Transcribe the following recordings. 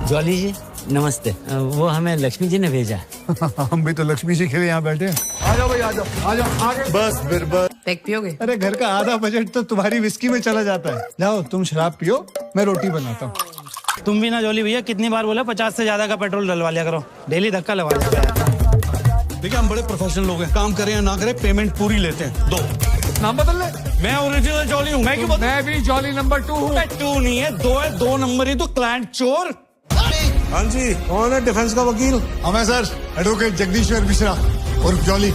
Jolly जी नमस्ते। वो हमें लक्ष्मी जी ने भेजा। हम भी तो लक्ष्मी जी के लिए यहाँ बैठे हैं। आ जाओ भाई, आ जाओ आ जाओ आगे। बस फिर बस। पैक पियोगे? अरे घर का आधा बजट तो तुम्हारी विस्की में चला जाता है। जाओ तुम शराब पियो, मैं रोटी बनाता हूँ। तुम भी ना जॉली भैया, कितनी बार बोला 50 से ज्यादा का पेट्रोल डलवा लिया करो, डेली धक्का लगा देता है। देखिए हम बड़े प्रोफेशनल लोग हैं, काम करें या ना करें पेमेंट पूरी लेते हैं। दो नाम बदल ले। मैं ओरिजिनल जॉली हूँ। मैं क्यों मैं भी जॉली नंबर 2 हूँ। 2 नहीं है, 2 है। 2 नंबर ही तो क्लाइंट चोर। हाँ जी, कौन है डिफेंस का वकील? हमें सर एडवोकेट जगदीश्वर मिश्रा और जॉली।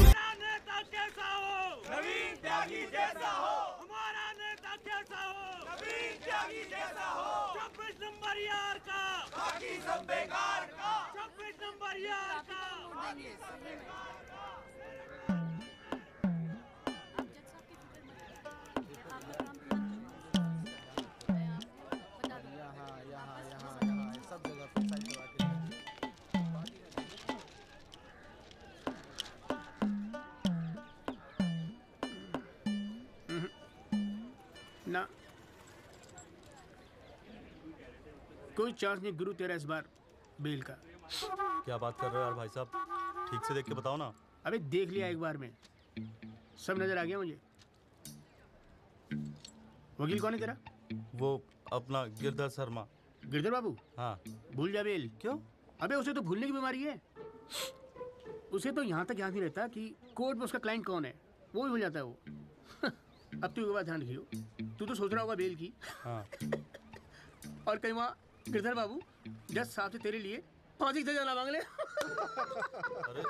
ना कोई चांस नहीं गुरु तेरा इस बार बेल का। क्या बात कर रहे हो यार भाई साहब, ठीक से देख के बताओ ना। अबे देख लिया एक बार में, सब नजर आ गया मुझे। वकील कौन है तेरा? वो अपना गिरधर शर्मा। गिरधर बाबू? हाँ। भूल जा बेल। क्यों? अबे उसे तो भूलने की बीमारी है। उसे तो यहाँ तक याद नहीं रहता कि कोर्ट में उसका क्लाइंट कौन है, वो भी भूल जाता है वो। अब तू एक बात ध्यान रखियो, तू तो सोच रहा होगा बेल की। हाँ। और कहीं वहाँ गिरधर बाबू जज साहब से तेरे लिए फांसी से जाना मांग ले। अरे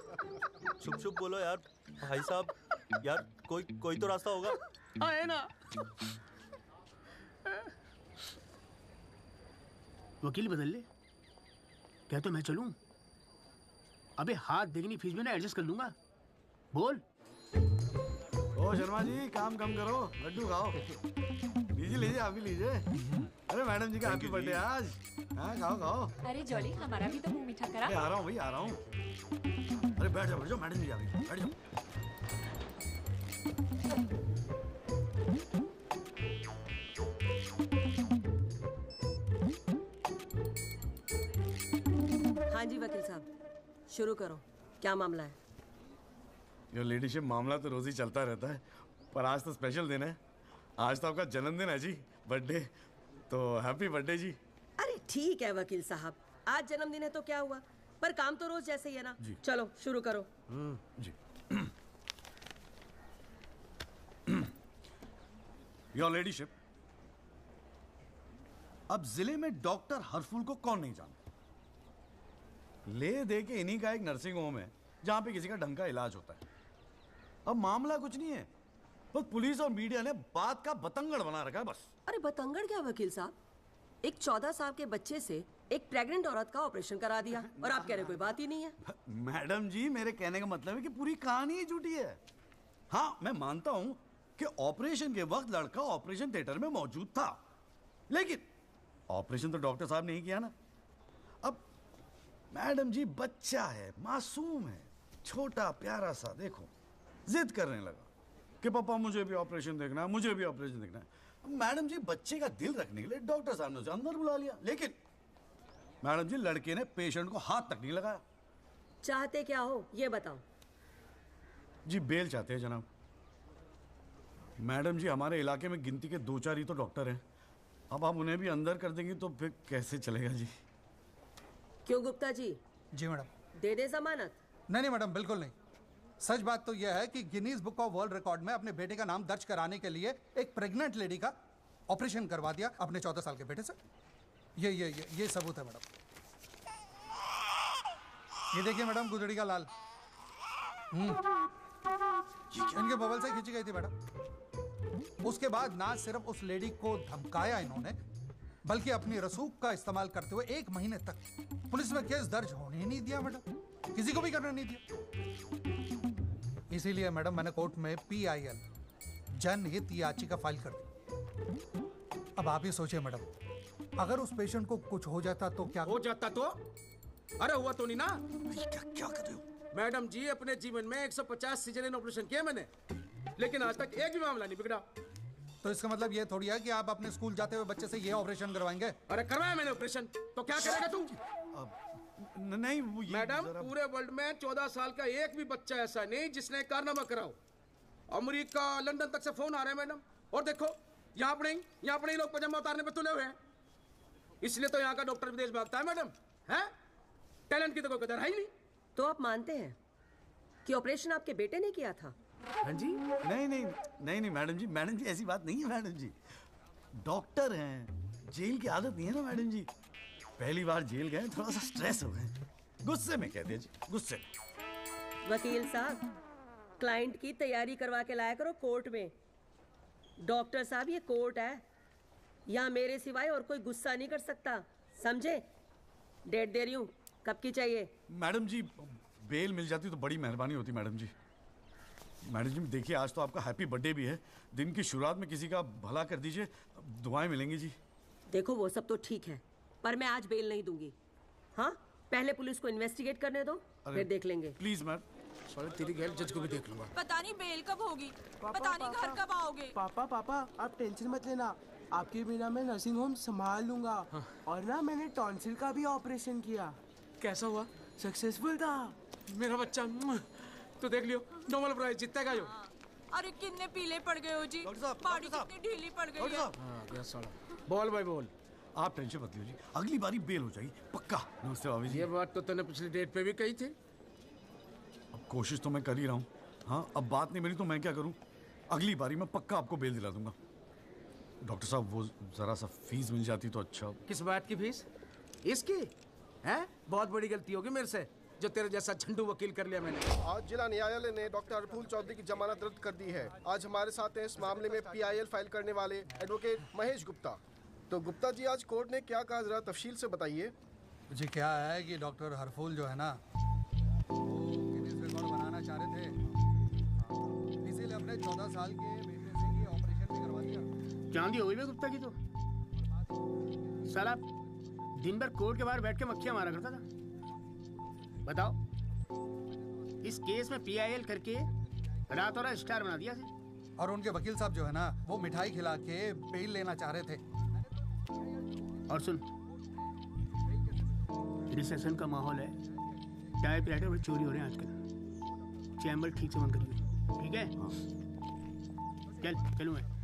चुप चुप बोलो यार भाई साहब, यार कोई तो रास्ता होगा। हाँ है ना। वकील बदल ले, क्या तो मैं चलूं? अबे हाथ देखनी फीस में ना एडजस्ट कर लूंगा। बोल। ओ शर्मा जी, काम कम करो, लड्डू खाओ। लीजिए लीजिए, आप भी लीजिए। अरे मैडम जी का हैप्पी बर्थडे आज। हाँ खाओ खाओ। अरे जॉली हमारा भी तो मुंह मीठा करा। आ रहा हूँ भाई, आ रहा हूँ। अरे बैठ जाओ, मैडम जी आ गई, बैठ जाओ। हाँ जी वकील साहब, शुरू करो, क्या मामला है? योर लेडीशिप, मामला तो रोज ही चलता रहता है, पर आज तो स्पेशल दिन है। आज तो आपका जन्मदिन है जी, बर्थडे। तो हैप्पी बर्थडे जी। अरे ठीक है वकील साहब, आज जन्मदिन है तो क्या हुआ, पर काम तो रोज जैसे ही है ना। चलो शुरू करो। जी। योर लेडीशिप, अब जिले में डॉक्टर हरफुल को कौन नहीं जानता? ले दे के इन्हीं का एक नर्सिंग होम है जहां पे किसी का ढंग का इलाज होता है। अब मामला कुछ नहीं है, बस पुलिस और मीडिया ने बात का बतंगड़ बना रखा है बस। अरे बतंगड़ क्या वकील साहब, एक 14 साल के बच्चे से एक प्रेग्नेंट औरत का ऑपरेशन करा दिया और आप कह रहे कोई बात ही नहीं है। मैडम जी, मेरे कहने का मतलब है कि पूरी कहानी ही झूठी है। हाँ मैं मानता हूं कि ऑपरेशन के वक्त लड़का ऑपरेशन थिएटर में मौजूद था, लेकिन ऑपरेशन तो डॉक्टर साहब ने ही किया ना। अब मैडम जी बच्चा है, मासूम है, छोटा प्यारा सा, देखो जिद करने लगा कि पापा मुझे भी ऑपरेशन देखना है, मुझे भी ऑपरेशन देखना है। मैडम जी बच्चे का दिल रखने के लिए डॉक्टर साहब ने उसे अंदर बुला लिया, लेकिन मैडम जी लड़के ने पेशेंट को हाथ तक नहीं लगाया। चाहते क्या हो ये बताओ। जी बेल चाहते हैं जनाब। मैडम जी हमारे इलाके में गिनती के 2-4 ही तो डॉक्टर हैं, अब आप उन्हें भी अंदर कर देंगी तो फिर कैसे चलेगा जी? क्यों गुप्ता जी? जी मैडम। दे दे जमानत? नहीं मैडम, बिल्कुल नहीं। सच बात तो यह है कि Guinness book of world record में अपने बेटे का नाम दर्ज कराने के लिए एक प्रेग्नेंट लेडी का ऑपरेशन करवा दिया अपने 14 साल के बेटे से। ये सबूत है मैडम। ये देखिए मैडम, गुदड़ी का लाल इनके बबल से खींची गई थी मैडम। उसके बाद ना सिर्फ उस लेडी को धमकाया इन्होंने, बल्कि अपनी रसूख का इस्तेमाल करते हुए 1 महीने तक पुलिस में केस दर्ज होने ही नहीं दिया मैडम, किसी को भी करने नहीं दिया। इसीलिए मैडम मैंने कोर्ट में PIL जनहित याचिका फाइल कर दी। अब आप ही सोचिए मैडम, अगर उस पेशेंट को कुछ हो जाता तो क्या हो जाता? तो अरे हुआ तो नहीं ना। क्या कर रहे हो मैडम जी? अपने जीवन में 150 सीजरियन ऑपरेशन किए मैंने, लेकिन आज तक एक भी मामला नहीं बिगड़ा। तो इसका मतलब ये थोड़ी है कि आप अपने स्कूल जाते हुए बच्चे से ये ऑपरेशन करवाएंगे। अरे करवाया मैंने ऑपरेशन, तो क्या करेगा तू? नहीं वो ये मैडम, जरा- पूरे वर्ल्ड में 14 साल का एक भी बच्चा ऐसा नहीं जिसने कारनामा कराओ। अमेरिका, लंदन तक से फोन आ रहे हैं मैडम। और देखो यहाँ पर ही लोग पजामा उतारने पे तुले हुए हैं। इसलिए तो यहाँ का डॉक्टर विदेश भागता है मैडम। है टैलेंट की तो कोई कदर है ही नहीं। तो आप मानते हैं कि ऑपरेशन आपके बेटे ने किया था? हाँ जी। नहीं मैडम जी ऐसी बात नहीं है मैडम जी। डॉक्टर हैं, जेल की आदत नहीं है ना मैडम जी। पहली बार जेल गए, थोड़ा सा स्ट्रेस हो गए, गुस्से में कह दिया जी, गुस्से में। वकील साहब, क्लाइंट की तैयारी करवा के लाया करो कोर्ट में। डॉक्टर साहब, ये कोर्ट है, यहाँ मेरे सिवाय और कोई गुस्सा नहीं कर सकता, समझे? डेट दे रही हूँ, कब की चाहिए? मैडम जी बेल मिल जाती तो बड़ी मेहरबानी होती मैडम जी। मैडम जी देखिए, आज तो आपका हैप्पी बर्थडे भी है, दिन की शुरुआत में किसी का भला कर दीजिए, दुआएं मिलेंगी जी। देखो वो सब तो ठीक है, पर मैं आज बेल नहीं दूंगी। हाँ, पहले पुलिस को इन्वेस्टिगेट करने दो, फिर देख लेंगे। Please ma'am. साले तेरी गैर जज को भी देख लूंगा। पता नहीं बेल कब होगी, पता नहीं घर कब आओगे। पापा आप टेंशन मत लेना, आपके बिना मैं नर्सिंग होम संभाल लूंगा। और ना मैंने टॉन्सिल का भी ऑपरेशन किया। कैसा हुआ? सक्सेसफुल था। मेरा बच्चा तो देख लियो, नोबेल प्राइज जीतेगा यो। अरे कितने पीले पड़ गए हो जी, बाड़ी कितनी ढीली पड़ गई है। बोल भाई बोल। आप टेंशन मत लीजिए जी, अगली बारी बेल हो जाएगी पक्का। नमस्ते भाभी जी। ये बात तो तूने पिछली डेट पे भी कही थी। अब कोशिश तो मैं कर ही रहा हूँ। हाँ, अब बात नहीं मिली तो मैं क्या करूँ? अगली बारी मैं पक्का आपको बेल दिला दूंगा। डॉक्टर साहब वो जरा सा फीस मिल जाती तो अच्छा। किस बात की फीस? इसकी है? बहुत बड़ी गलती होगी मेरे से, जो तेरे जैसा झंडू वकील कर लिया मैंने। आज जिला न्यायालय ने डॉक्टर हरफूल चौधरी की जमानत रद्द कर दी है। आज हमारे साथ हैं इस मामले में PIL फाइल करने वाले एडवोकेट महेश गुप्ता। तो गुप्ता जी, आज कोर्ट ने क्या कहा, जरा तफसील से बताइए। जी क्या है कि डॉक्टर हरफूल जो है ना, वो गिनीज रिकॉर्ड बनाना चाह रहे थे, इसीलिए अपने 14 साल के बेटे से ये ऑपरेशन भी करवा दिया। चांदी हो गई गुप्ता की तो। साला दिन भर कोर्ट के बाहर बैठ के मक्खियां मारा करता था। बताओ, इस केस में PIL करके रातों रात स्टार बना दिया से। और उनके वकील साहब जो है ना, वो मिठाई खिला के बेल लेना चाह रहे थे। और सुन, रिसेशन का माहौल है, टाइपराइटर में चोरी हो रहे हैं आजकल। चैम्बर ठीक से बंद करिए, ठीक है? चलूँ मैं।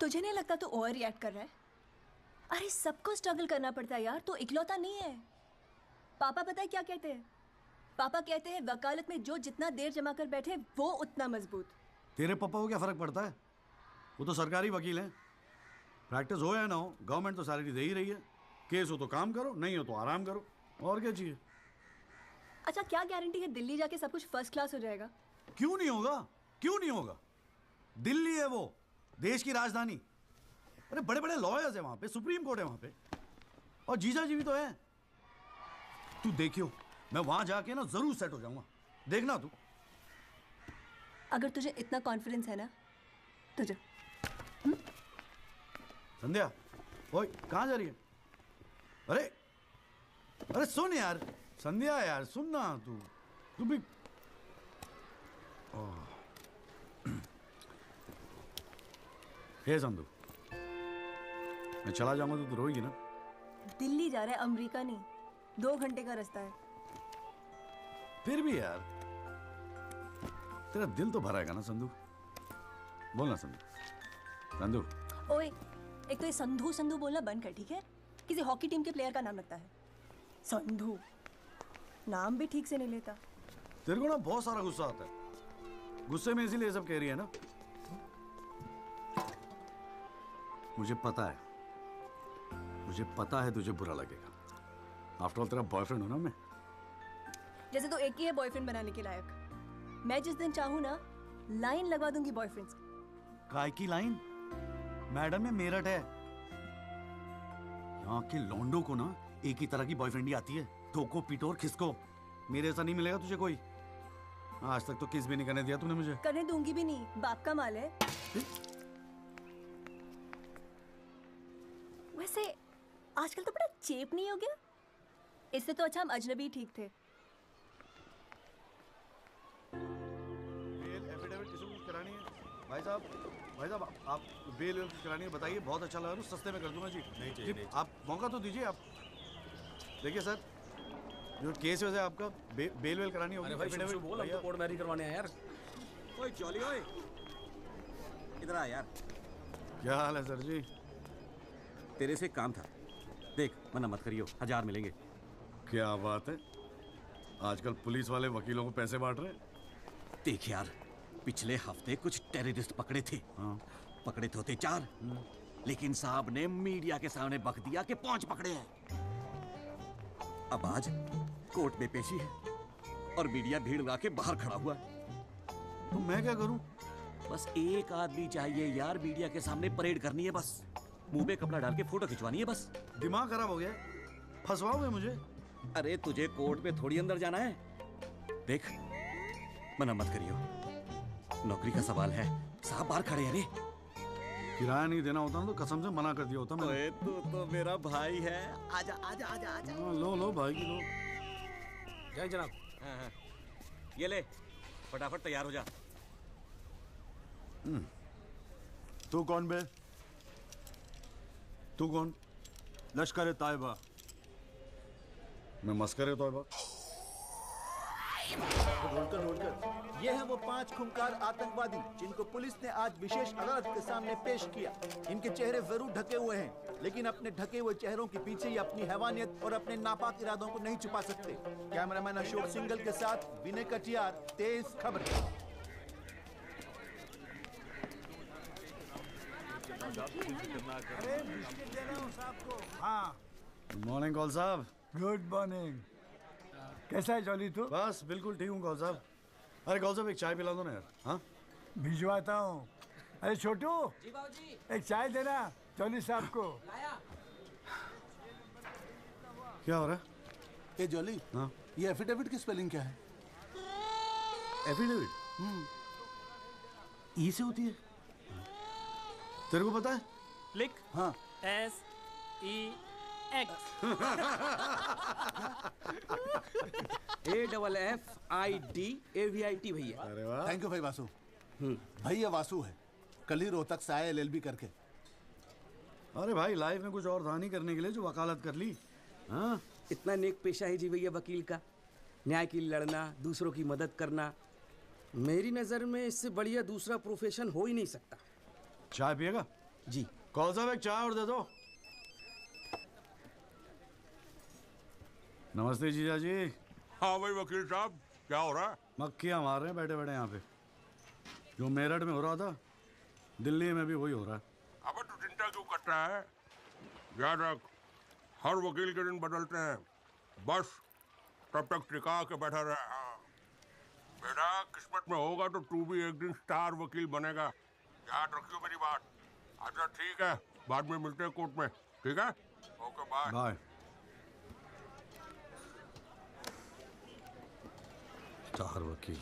तुझे नहीं लगता तू ओवर रिएक्ट कर रहा है? अरे सबको स्ट्रगल करना पड़ता है यार, तो इकलौता नहीं है। पापा पता है क्या कहते हैं? पापा कहते हैं वकालत में जो जितना देर जमा कर बैठे वो उतना मजबूत। तेरे पापा को क्या फर्क पड़ता है? वो तो सरकारी वकील हैं। प्रैक्टिस हो या ना हो, गवर्नमेंट तो सैलरी दे ही रही है। केस हो तो काम करो, नहीं हो तो आराम करो, और क्या चाहिए? अच्छा, क्या गारंटी है दिल्ली जाके सब कुछ फर्स्ट क्लास हो जाएगा? क्यों नहीं होगा? क्यों नहीं होगा? दिल्ली है वो, देश की राजधानी। अरे बड़े बड़े लॉयर्स है वहां पे, सुप्रीम कोर्ट है वहां पे, और जीजा जी भी तो है। तू देखियो, मैं वहां जाके ना जरूर सेट हो जाऊंगा, देखना तू। अगर तुझे इतना कॉन्फिडेंस है ना, तुझे संध्या, ओए कहाँ जा रही है? अरे अरे सुन यार, संध्या यार सुन ना, तू भी। हे संधू, मैं चला जाऊंगा तो तू रोएगी ना? दिल्ली जा रहा है, अमेरिका नहीं। 2 घंटे का रास्ता है। फिर भी यार, तेरा दिल तो भराएगा ना संधू? बोल ना संधू। संधू ओए, एक तो ये संधू संधू बोलना बंद कर, ठीक है? किसी हॉकी टीम के प्लेयर का नाम लगता है संधू, नाम भी ठीक से नहीं लेता। तेरे को ना बहुत सारा गुस्सा आता है, गुस्से में इसीलिए सब कह रही है ना? मुझे पता है तुझे बुरा लगेगा। आफ्टर ऑल तेरा बॉयफ्रेंड हूं ना मैं। जैसे तो एक ही है बॉयफ्रेंड बनाने के लायक। मैं जिस दिन चाहूँ ना, लाइन लगवा दूंगी बॉयफ्रेंड्स। काय की लाइन? मैडम ने मेरठ है। यहाँ के लौंडों को ना एक ही तरह की बॉयफ्रेंड ही आती है, ठोको पीटो और खिसको। मेरे ऐसा नहीं मिलेगा तुझे कोई। आज तक तो किस भी नहीं करने दिया तूने मुझे। करने दूंगी भी नहीं, बाप का माल है। वैसे आजकल तो बड़ा चेप नहीं हो गया? इससे तो अच्छा हम अजनबी ठीक थे। बेल एफिडेविट किसी को करानी है? भाई साहब आप बेल करानी है बताइए, बहुत अच्छा लगा, सस्ते में कर दूंगा जी। नहीं चाहिए। आप मौका तो दीजिए। आप देखिए सर, जो केस है आपका बेल वेल करानी होगी। अरे भाई शुभ बोल, हम तो कोर्ट मैरिज करवाने हैं यार। ओए चौली ओए, इधर आ यार। क्या हाल है सर जी? तेरे से काम था, देख मना मत करियो, 1000 मिलेंगे। क्या बात है, आजकल पुलिस वाले वकीलों को पैसे बांट रहे हैं। देख यार, पिछले हफ्ते कुछ टेररिस्ट पकड़े थे। हाँ। पकड़े तो थे 4, लेकिन साहब ने मीडिया के सामने बक दिया कि 5 पकड़े हैं। अब आज कोर्ट में पेशी है और मीडिया भीड़ लगा के बाहर खड़ा हुआ है। तो मैं क्या करूं? बस एक आदमी चाहिए यार, मीडिया के सामने परेड करनी है बस, मुंह पे कपड़ा डाल के फोटो खिंचवानी है बस। दिमाग खराब हो गया, फंसवाओगे मुझे? अरे तुझे कोर्ट में थोड़ी अंदर जाना है। देख मना मत करियो, नौकरी का सवाल है, साहब बाहर खड़े हैं। रे किराया नहीं देना होता ना तो कसम से मना कर दिया होता मैंने। तू तो मेरा भाई है, आजा आजा आजा आजा। लो भाई की लो। जय जनाब। हाँ। ये ले, फटाफट तैयार हो जा। तू कौन बे? तू कौन? लश्कर तायबा। मैं मस्कर तौबा। ये हैं वो 5 खूंखार आतंकवादी जिनको पुलिस ने आज विशेष अदालत के सामने पेश किया। इनके चेहरे जरूर ढके हुए हैं, लेकिन अपने ढके हुए चेहरों के पीछे ये अपनी हैवानियत और अपने नापाक इरादों को नहीं छुपा सकते। कैमरामैन अशोक सिंगल के साथ विनय कटियार, तेज खबरें। गुड मॉर्निंग कौल साहब। Good morning. कैसा है जॉली तू? बस बिल्कुल ठीक हूँ कौल साहब। अरे कौल साहब एक चाय पिला दो ना यार। हाँ भिजवाता हूँ। अरे छोटू, जी बाबूजी। एक चाय देना जॉली साहब को। लाया। क्या हो रहा है? ए जॉली, हाँ ये एफिडेविट की स्पेलिंग क्या है? एफिडेविट ई से होती है, तेरे को पता है? लिख। हाँ SEX। AFFIDAVIT भैया। अरे वाह, थैंक यू भाई वासु। भैया वासु है, कल ही रोहतक से आया LLB करके। अरे भाई लाइफ में कुछ और था नहीं करने के लिए जो वकालत कर ली। हाँ इतना नेक पेशा है जी भैया वकील का, न्याय के लिए लड़ना, दूसरों की मदद करना। मेरी नज़र में इससे बढ़िया दूसरा प्रोफेशन हो ही नहीं सकता। चाय पिएगा? जी। कौन साहब एक चाय और दे दो। नमस्ते जीजा जी। हाँ भाई वकील साहब, क्या हो रहा है? मक्खियाँ मार रहे हैं बैठे बैठे यहाँ पे। जो मेरठ में हो रहा था दिल्ली में भी वही हो रहा है। अबे तू चिंता क्यों करता है? याद रख, हर वकील के दिन बदलते हैं, बस तब तक टिका के बैठा रहे। हाँ। बेटा किस्मत में होगा तो तू भी एक दिन स्टार वकील बनेगा, याद रखियो मेरी बात। अच्छा ठीक है, बाद में मिलते हैं कोर्ट में, ठीक है? Okay bye. बाय। स्टार वकील।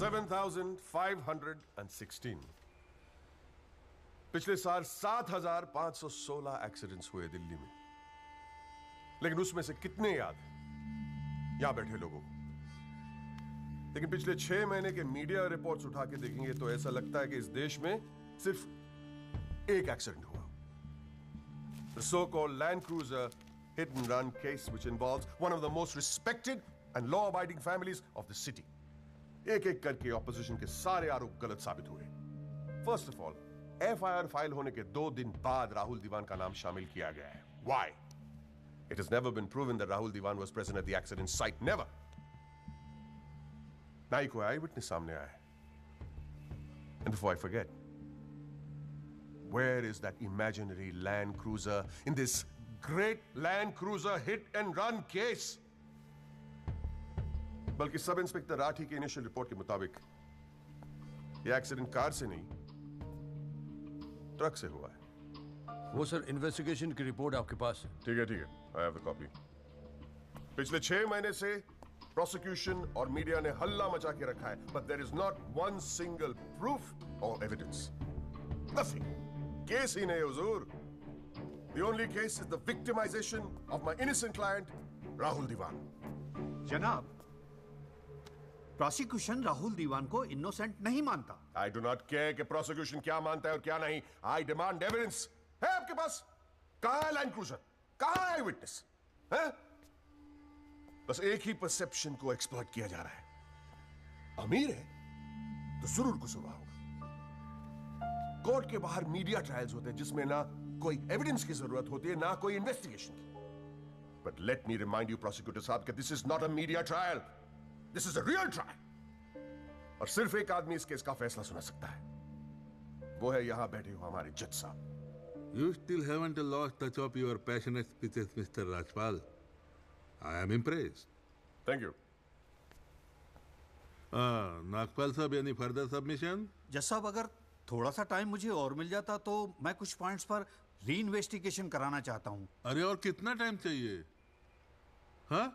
$7,516। पिछले साल 7,516 एक्सीडेंट्स हुए दिल्ली में, लेकिन उसमें से कितने याद हैं यहां बैठे लोगों को? लेकिन पिछले 6 महीने के मीडिया रिपोर्ट्स उठा के देखेंगे तो ऐसा लगता है कि इस देश में सिर्फ एक एक्सीडेंट हुआ. The so-called Land Cruiser hit and run case which involves one of the most respected and law-abiding families of the city. एक-एक करके ऑपोजिशन के सारे आरोप गलत साबित हुए. First of all, FIR file होने के 2 दिन बाद राहुल दीवान का नाम शामिल किया गया है. Why? It has never been proven that Rahul Diwan was present at the accident site. Never. ना ही कोई आई विटनेस सामने आया है. And before I forget, where is that imaginary Land Cruiser in this great Land Cruiser hit and run case? बल्कि sub inspector Rathi की initial report के मुताबिक ये एक्सीडेंट कार से नहीं ट्रक से हुआ है. वो सर इन्वेस्टिगेशन की रिपोर्ट आपके पास है. ठीक है, आई हैव द कॉपी. पिछले 6 महीने से प्रोसिक्यूशन और मीडिया ने हल्ला मचा के रखा है, but there is not one single proof और एविडेंस. नथिंग. केस ही नहीं हुजूर. The only case is the victimization of my innocent client Rahul Dewan. जनाब, प्रोसिक्यूशन राहुल दीवान को इनोसेंट नहीं मानता. आई डू नॉट केयर कि प्रोसिक्यूशन क्या मानता है और क्या नहीं. I demand evidence. है आपके पास? कहां है लैंड क्रूजर? कहां है विटनेस? है? बस एक ही परसेप्शन को एक्सप्लॉइट किया जा रहा है. अमीर है तो जरूर कसूरवार होगा. कोर्ट के बाहर मीडिया ट्रायल्स होते हैं जिसमें ना कोई एविडेंस की जरूरत होती है ना कोई इन्वेस्टिगेशन की. But let me remind you prosecutor साहब कि this is not a media trial. This is a real trial. और सिर्फ एक आदमी इस केस का फैसला सुना सकता है. वो है यहां बैठे हो हमारे जज साहब. You still haven't lost touch of your passionate speeches, Mr. Rajpal. I am impressed. Thank you. Nagpal साहब, any further submission? जज साहब, अगर थोड़ा सा टाइम मुझे और मिल जाता तो मैं कुछ पॉइंट्स पर री इन्वेस्टिगेशन कराना चाहता हूँ. अरे और कितना टाइम चाहिए? हाँ,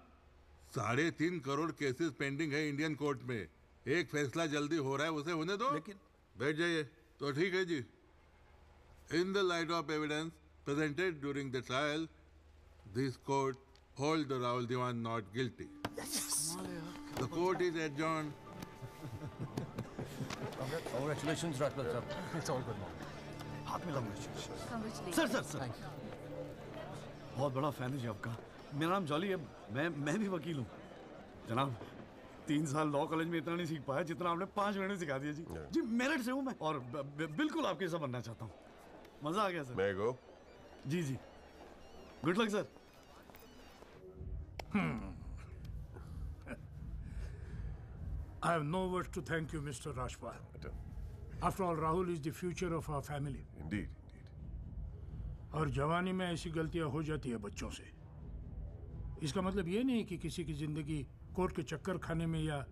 3.5 करोड़ केसेस पेंडिंग है इंडियन कोर्ट में. एक फैसला जल्दी हो रहा है, उसे होने दो. लेकिन बैठ जाइए. तो ठीक है जी. In the light of evidence presented during the trial, this court holds the Rahul Diwan not guilty. Yes. The court is adjourned. Congratulations, Rajpal sir. It's all good now. हाथ में Congratulations. सर. बहुत बड़ा fan है जी आपका. मेरा नाम jolly है. मैं भी वकील हूँ. जनाब, 3 साल लॉ कॉलेज में इतना नहीं सीख पाया जितना आपने 5 महीने सिखा दिया जी. जी मेरिट से हूँ मैं और बिल्कुल आपके जैसा बनना चाहता हूँ. मजा आ गया सर. May I go? जी. Good luck sir. I have no words to thank you, Mr. Rajpal. After all, Rahul is the future of our family. Indeed. और जवानी में ऐसी गलतियां हो जाती है बच्चों से. इसका मतलब ये नहीं कि किसी की जिंदगी कोर्ट के चक्कर खाने में या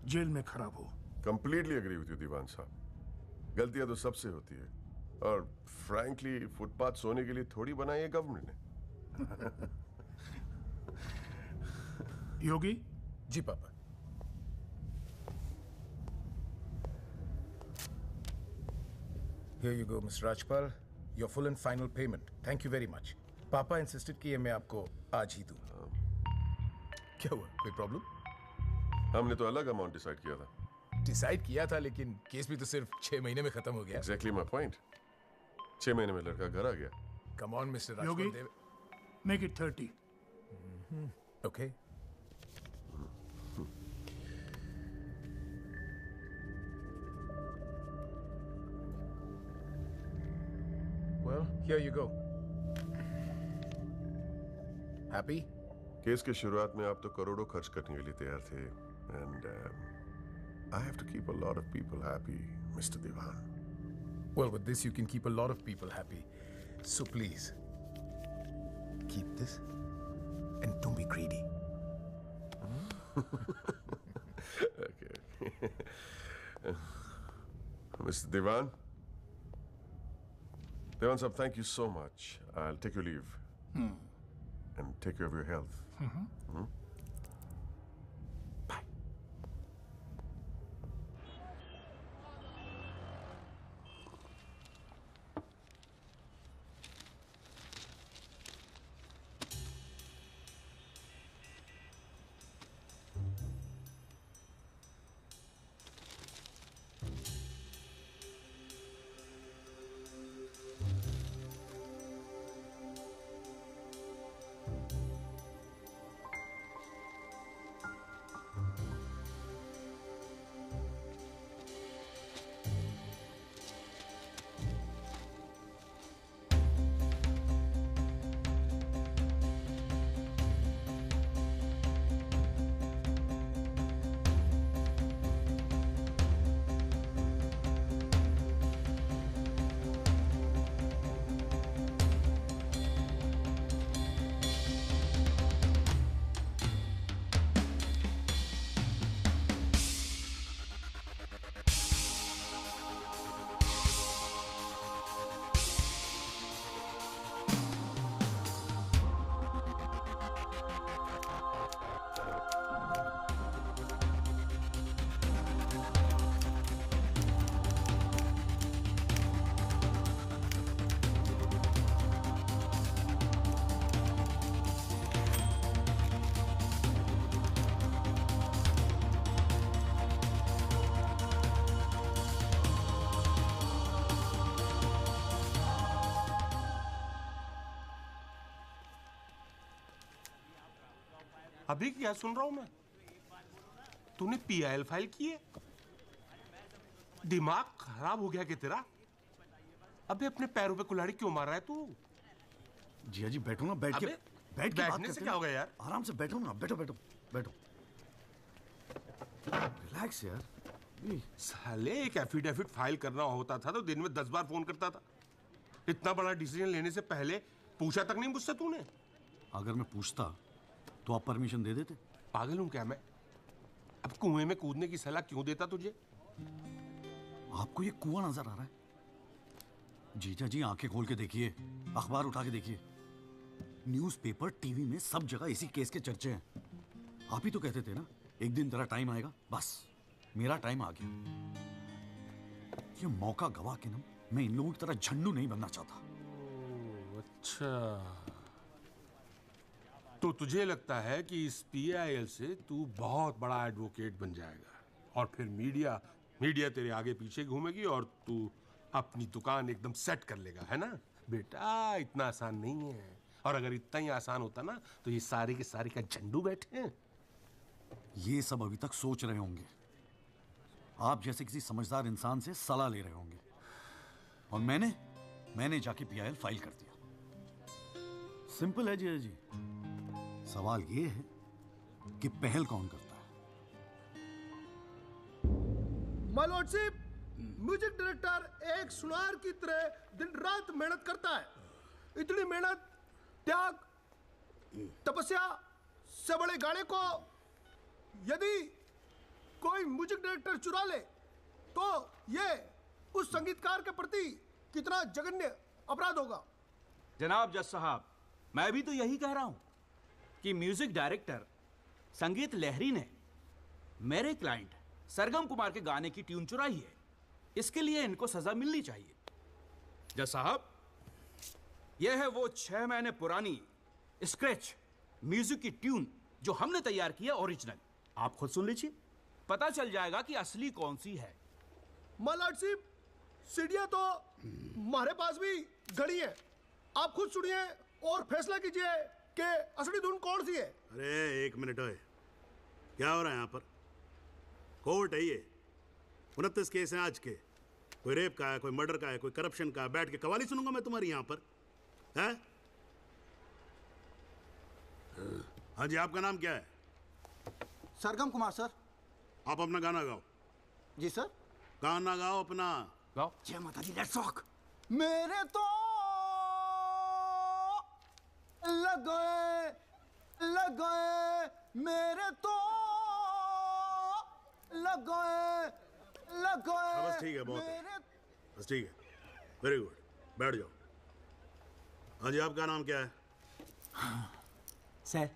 जेल में खराब हो. Completely agree with you, दीवान साहब. गलतियां तो सबसे होती है. और फ्रैंकली फुटपाथ सोने के लिए थोड़ी बनाई है गवर्नमेंट ने. योगी जी पापा. Here you go, Mr. Rajpal. Your full and final payment. Thank you very much. पापा इंसिस्टेड किए मैं आपको आज ही दूं. क्या हुआ? कोई प्रॉब्लम? हमने तो अलग अमाउंट डिसाइड किया था. डिसाइड किया था, लेकिन केस भी तो सिर्फ 6 महीने में खत्म हो गया. Exactly my point. 6 महीने में लड़का घर आ गया. Come on, Mr. Rajpal. Yogi, make it 30. Okay. Well, here you go. Happy? Case के शुरुआत में आप तो करोड़ों खर्च करने के लिए तैयार थे. And I have to keep a lot of people happy, Mr. Diwan. Well, with this you can keep a lot of people happy. So please, keep this and don't be greedy. Okay. Mr. Diwan? Diwan sahab, thank you so much. I'll take your leave. And take care of your health. Bye. अभी क्या सुन रहा हूं मैं? तूने PIL file की है? दिमाग खराब हो गया कि तेरा? अबे अपने पैरों पे कुल्हाड़ी क्यों मार रहा है तू? जिया जी बैठो ना, बैठ के बैठने से क्या हो गया यार? आराम से बैठो ना, बैठो बैठो बैठो, रिलैक्स यार। साले एक एफिडेविट फाइल करना होता था तो दिन में 10 बार फोन करता था। इतना बड़ा डिसीजन लेने से पहले पूछा तक नहीं मुझसे तूने? अगर मैं पूछता तो आप परमिशन दे देते? पागल हूं क्या मैं? अब कुएं में कूदने की सलाह क्यों देता तुझे? आपको ये कुआं नजर आ रहा है? जीजा जी आंखें खोल के देखिए, अखबार उठा के देखिए, न्यूज़पेपर, टीवी में सब जगह इसी केस के चर्चे हैं। आप ही तो कहते थे ना एक दिन तेरा टाइम आएगा। बस मेरा टाइम आ गया। ये मौका गवा के ना मैं इन लोगों की तरह झंडू नहीं बनना चाहता। अच्छा, तो तुझे लगता है कि इस पीआईएल से तू बहुत बड़ा एडवोकेट बन जाएगा और फिर मीडिया तेरे आगे पीछे घूमेगी और तू अपनी दुकान एकदम सेट कर लेगा, है ना? बेटा इतना आसान नहीं है, और अगर इतना ही आसान होता ना तो ये सारे के सारे का झंडू बैठे हैं। ये सब अभी तक सोच रहे होंगे, आप जैसे किसी समझदार इंसान से सलाह ले रहे होंगे, और मैंने जाके पीआईएल फाइल कर दिया। सिंपल है जी। सवाल ये है कि पहल कौन करता है? माय लॉर्डशिप, म्यूजिक डायरेक्टर एक सुनार की तरह दिन रात मेहनत करता है। इतनी मेहनत, त्याग, तपस्या से बड़े गाने को यदि कोई म्यूजिक डायरेक्टर चुरा ले तो ये उस संगीतकार के प्रति कितना जघन्य अपराध होगा। जनाब जज साहब, मैं भी तो यही कह रहा हूं कि म्यूजिक डायरेक्टर संगीत लहरी ने मेरे क्लाइंट सरगम कुमार के गाने की ट्यून चुराई है। इसके लिए इनको सजा मिलनी चाहिए। जज साहब, यह है वो 6 महीने पुरानी स्क्रैच म्यूजिक की ट्यून जो हमने तैयार किया, ओरिजिनल। आप खुद सुन लीजिए, पता चल जाएगा कि असली कौन सी है। माय लॉर्डशिप, सीढ़ियां तो हमारे पास भी घड़ी है। आप खुद सुनिए और फैसला कीजिए कि असली धुन कौन सी है। अरे एक मिनट है, क्या हो रहा है यहाँ पर? कोर्ट है ये, 29 केस हैं आज के। कोई रेप का है, कोई मर्डर का है, कोई करप्शन का है। बैठ के कवाली सुनूंगा मैं तुम्हारी यहाँ पर, है? हाँ जी, आपका नाम क्या है? सरगम कुमार सर। आप अपना गाना गाओ। जी सर। गाना गाओ अपना। गाओ। जय माता दी, लेट्स रॉक। मेरे तो लग गए मेरे तो लग गए। बस ठीक है, बहुत है। बस ठीक है, वेरी गुड, बैठ जाओ। हाँ जी, आपका नाम क्या है? सर,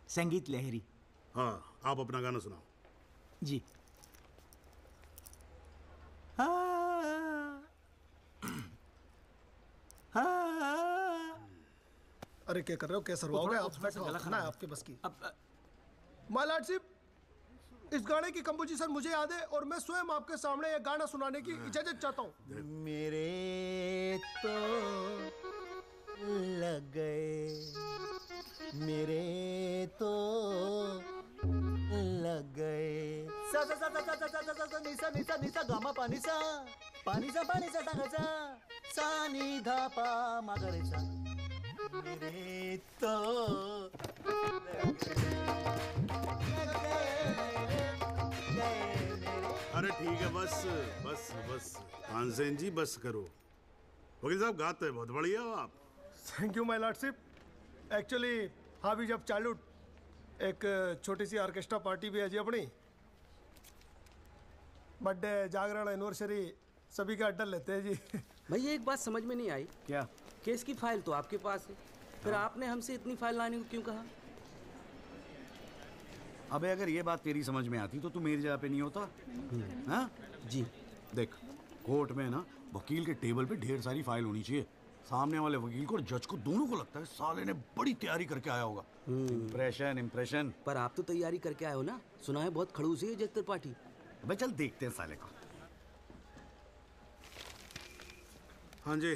संगीत लहरी। हाँ, आप अपना गाना सुनाओ। जी। अरे क्या कर रहे हो, क्या सरवाओगे आप? खाना है आपके बस की। माय लॉर्डशिप, इस गाने की कंपोजिशन मुझे याद है और मैं स्वयं आपके सामने ये गाना सुनाने की इजाजत चाहता हूँ। मेरे तो लग गए, मेरे तो लग गए। सा सा सा सा सा सा सा सा निसा निसा निसा गामा पानी सा सा सा नी धा पा मा गा रे सा। मेरे तो अरे ठीक है, बस बस बस तानसेन जी, बस करो। वकील साहब, गाते हैं बहुत बढ़िया हो आप। Thank you my lordship. Actually हाँ भी जब चाइल्डहुड एक छोटी सी ऑर्केस्ट्रा पार्टी भी है जी अपनी। बर्थडे, जागरण, एनिवर्सरी सभी का अड्डा लेते हैं जी। भैया एक बात समझ में नहीं आई। क्या? केस की फाइल तो आपके पास है, फिर आपने हमसे इतनी फाइल लाने को क्यों कहा? अबे अगर ये बात तेरी समझ में आती तो तू मेरी जगह पे नहीं होता। हाँ जी। देख, कोर्ट में ना वकील के टेबल पे ढेर सारी फाइल होनी चाहिए। सामने वाले वकील को और जज को दोनों को लगता है साले ने बड़ी तैयारी करके आया होगा। इम्प्रेशन। पर आप तो तैयारी करके आए हो ना, सुना है बहुत खड़ूस है जज त्रिपाठी। भाई चल देखते हैं साले को। हाँ जी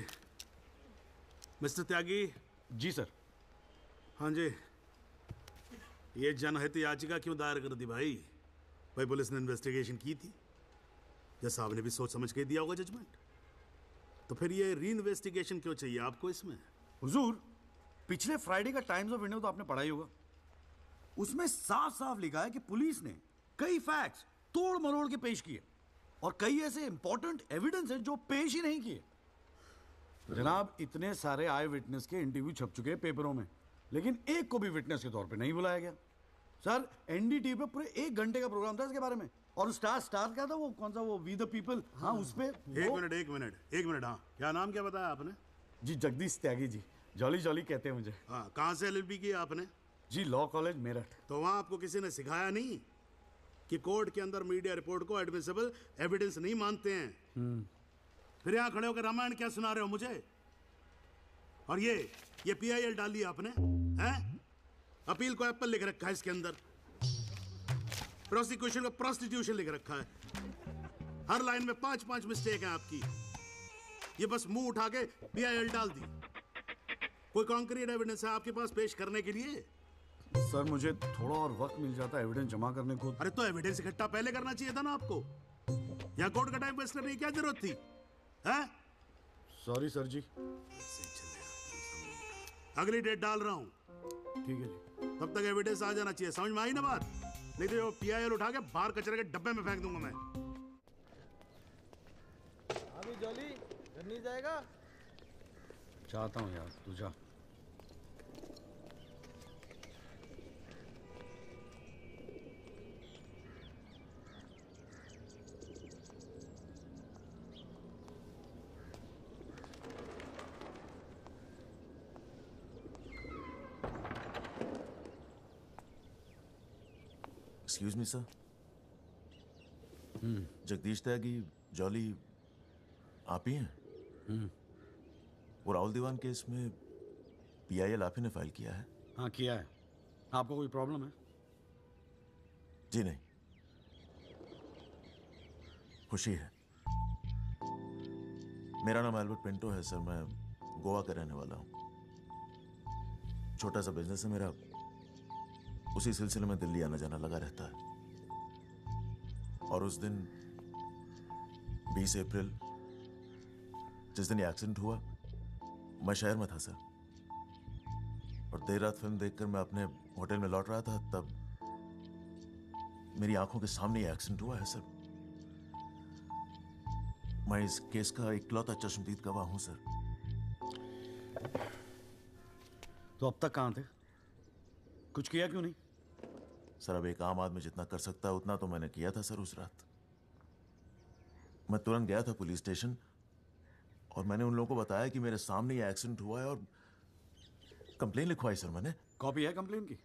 मिस्टर त्यागी। जी सर। हाँ जी, ये जनहित याचिका क्यों दायर कर दी भाई? भाई पुलिस ने इन्वेस्टिगेशन की थी, जज साहब ने भी सोच समझ के दिया होगा जजमेंट, तो फिर ये री इन्वेस्टिगेशन क्यों चाहिए आपको इसमें? हुजूर, पिछले फ्राइडे का टाइम्स ऑफ इंडिया तो आपने पढ़ा ही होगा। उसमें साफ साफ लिखा है कि पुलिस ने कई फैक्ट्स तोड़ मरोड़ के पेश किए और कई ऐसे इंपॉर्टेंट एविडेंस हैं जो पेश ही नहीं किए। जनाब, इतने सारे आई विटनेस के इंटरव्यू छप चुके हैं पेपरों में, लेकिन एक को भी विटनेस के तौर पे नहीं बुलाया गया। सर, एनडीटीवी पे पूरे 1 घंटे का प्रोग्राम था इसके बारे में, और स्टार क्या था वो, कौन सा वो, वी द पीपल, हाँ उस पे एक मिनट, हाँ क्या नाम क्या बताया आपने? जी जगदीश त्यागी जी, जॉली जॉली कहते हैं मुझे। हाँ, कहाँ से एलएलबी की आपने? जी लॉ कॉलेज मेरठ। तो वहाँ आपको किसी ने सिखाया नहीं कि कोर्ट के अंदर मीडिया रिपोर्ट को एडमिसिबल एविडेंस नहीं मानते हैं? फिर यहाँ खड़े होकर रामायण क्या सुना रहे हो मुझे? और ये पीआईएल डाल दिया आपने, हैं? अपील को एप्पल लिख रखा है इसके अंदर, प्रोसिक्यूशन को प्रोस्टिट्यूशन लिख रखा है। हर लाइन में 5-5 मिस्टेक है आपकी। ये बस मुंह उठा के पीआईएल डाल दी। कोई कॉन्क्रीट एविडेंस है आपके पास पेश करने के लिए? सर, मुझे थोड़ा और वक्त मिल जाता है एविडेंस जमा करने को। अरे तो एविडेंस इकट्ठा पहले करना चाहिए था ना आपको। यहाँ कोर्ट का टाइम वेस्ट करने की क्या जरूरत थी, हैं? सॉरी सर जी। अगली डेट डाल रहा हूँ। ठीक है जी। तब तक एविडेंस आ जाना चाहिए, समझ में आई ना बात? नहीं तो पीआईएल उठा के बाहर कचरे के डब्बे में फेंक दूंगा मैं। अभी जॉली घर नहीं जाएगा? चाहता हूँ यार, तू जा। Excuse me sir. Jagdish Tyagi, Jolly आप ही हैं? वो राहुल दीवान केस में पीआईएल आप ही ने फाइल किया है? हाँ किया है। आपको कोई प्रॉब्लम है? जी नहीं, खुशी है। मेरा नाम एल्बर्ट पिंटो है सर, मैं गोवा का रहने वाला हूँ। छोटा सा बिजनेस है मेरा, उसी सिलसिले में दिल्ली आना जाना लगा रहता है। और उस दिन 20 अप्रैल जिस दिन ये एक्सीडेंट हुआ, मैं शहर में था सर, और देर रात फिल्म देखकर मैं अपने होटल में लौट रहा था, तब मेरी आंखों के सामने ये एक्सीडेंट हुआ है सर। मैं इस केस का इकलौता चश्मदीद गवाह हूं सर। तो अब तक कहां थे? कुछ किया क्यों नहीं? सर, अब एक आम आदमी जितना कर सकता है उतना तो मैंने किया था सर। उस रात मैं तुरंत गया था पुलिस स्टेशन और मैंने उन लोगों को बताया कि मेरे सामने ये एक्सीडेंट हुआ है, और कंप्लेन लिखवाई सर मैंने। कॉपी है कंप्लेन की?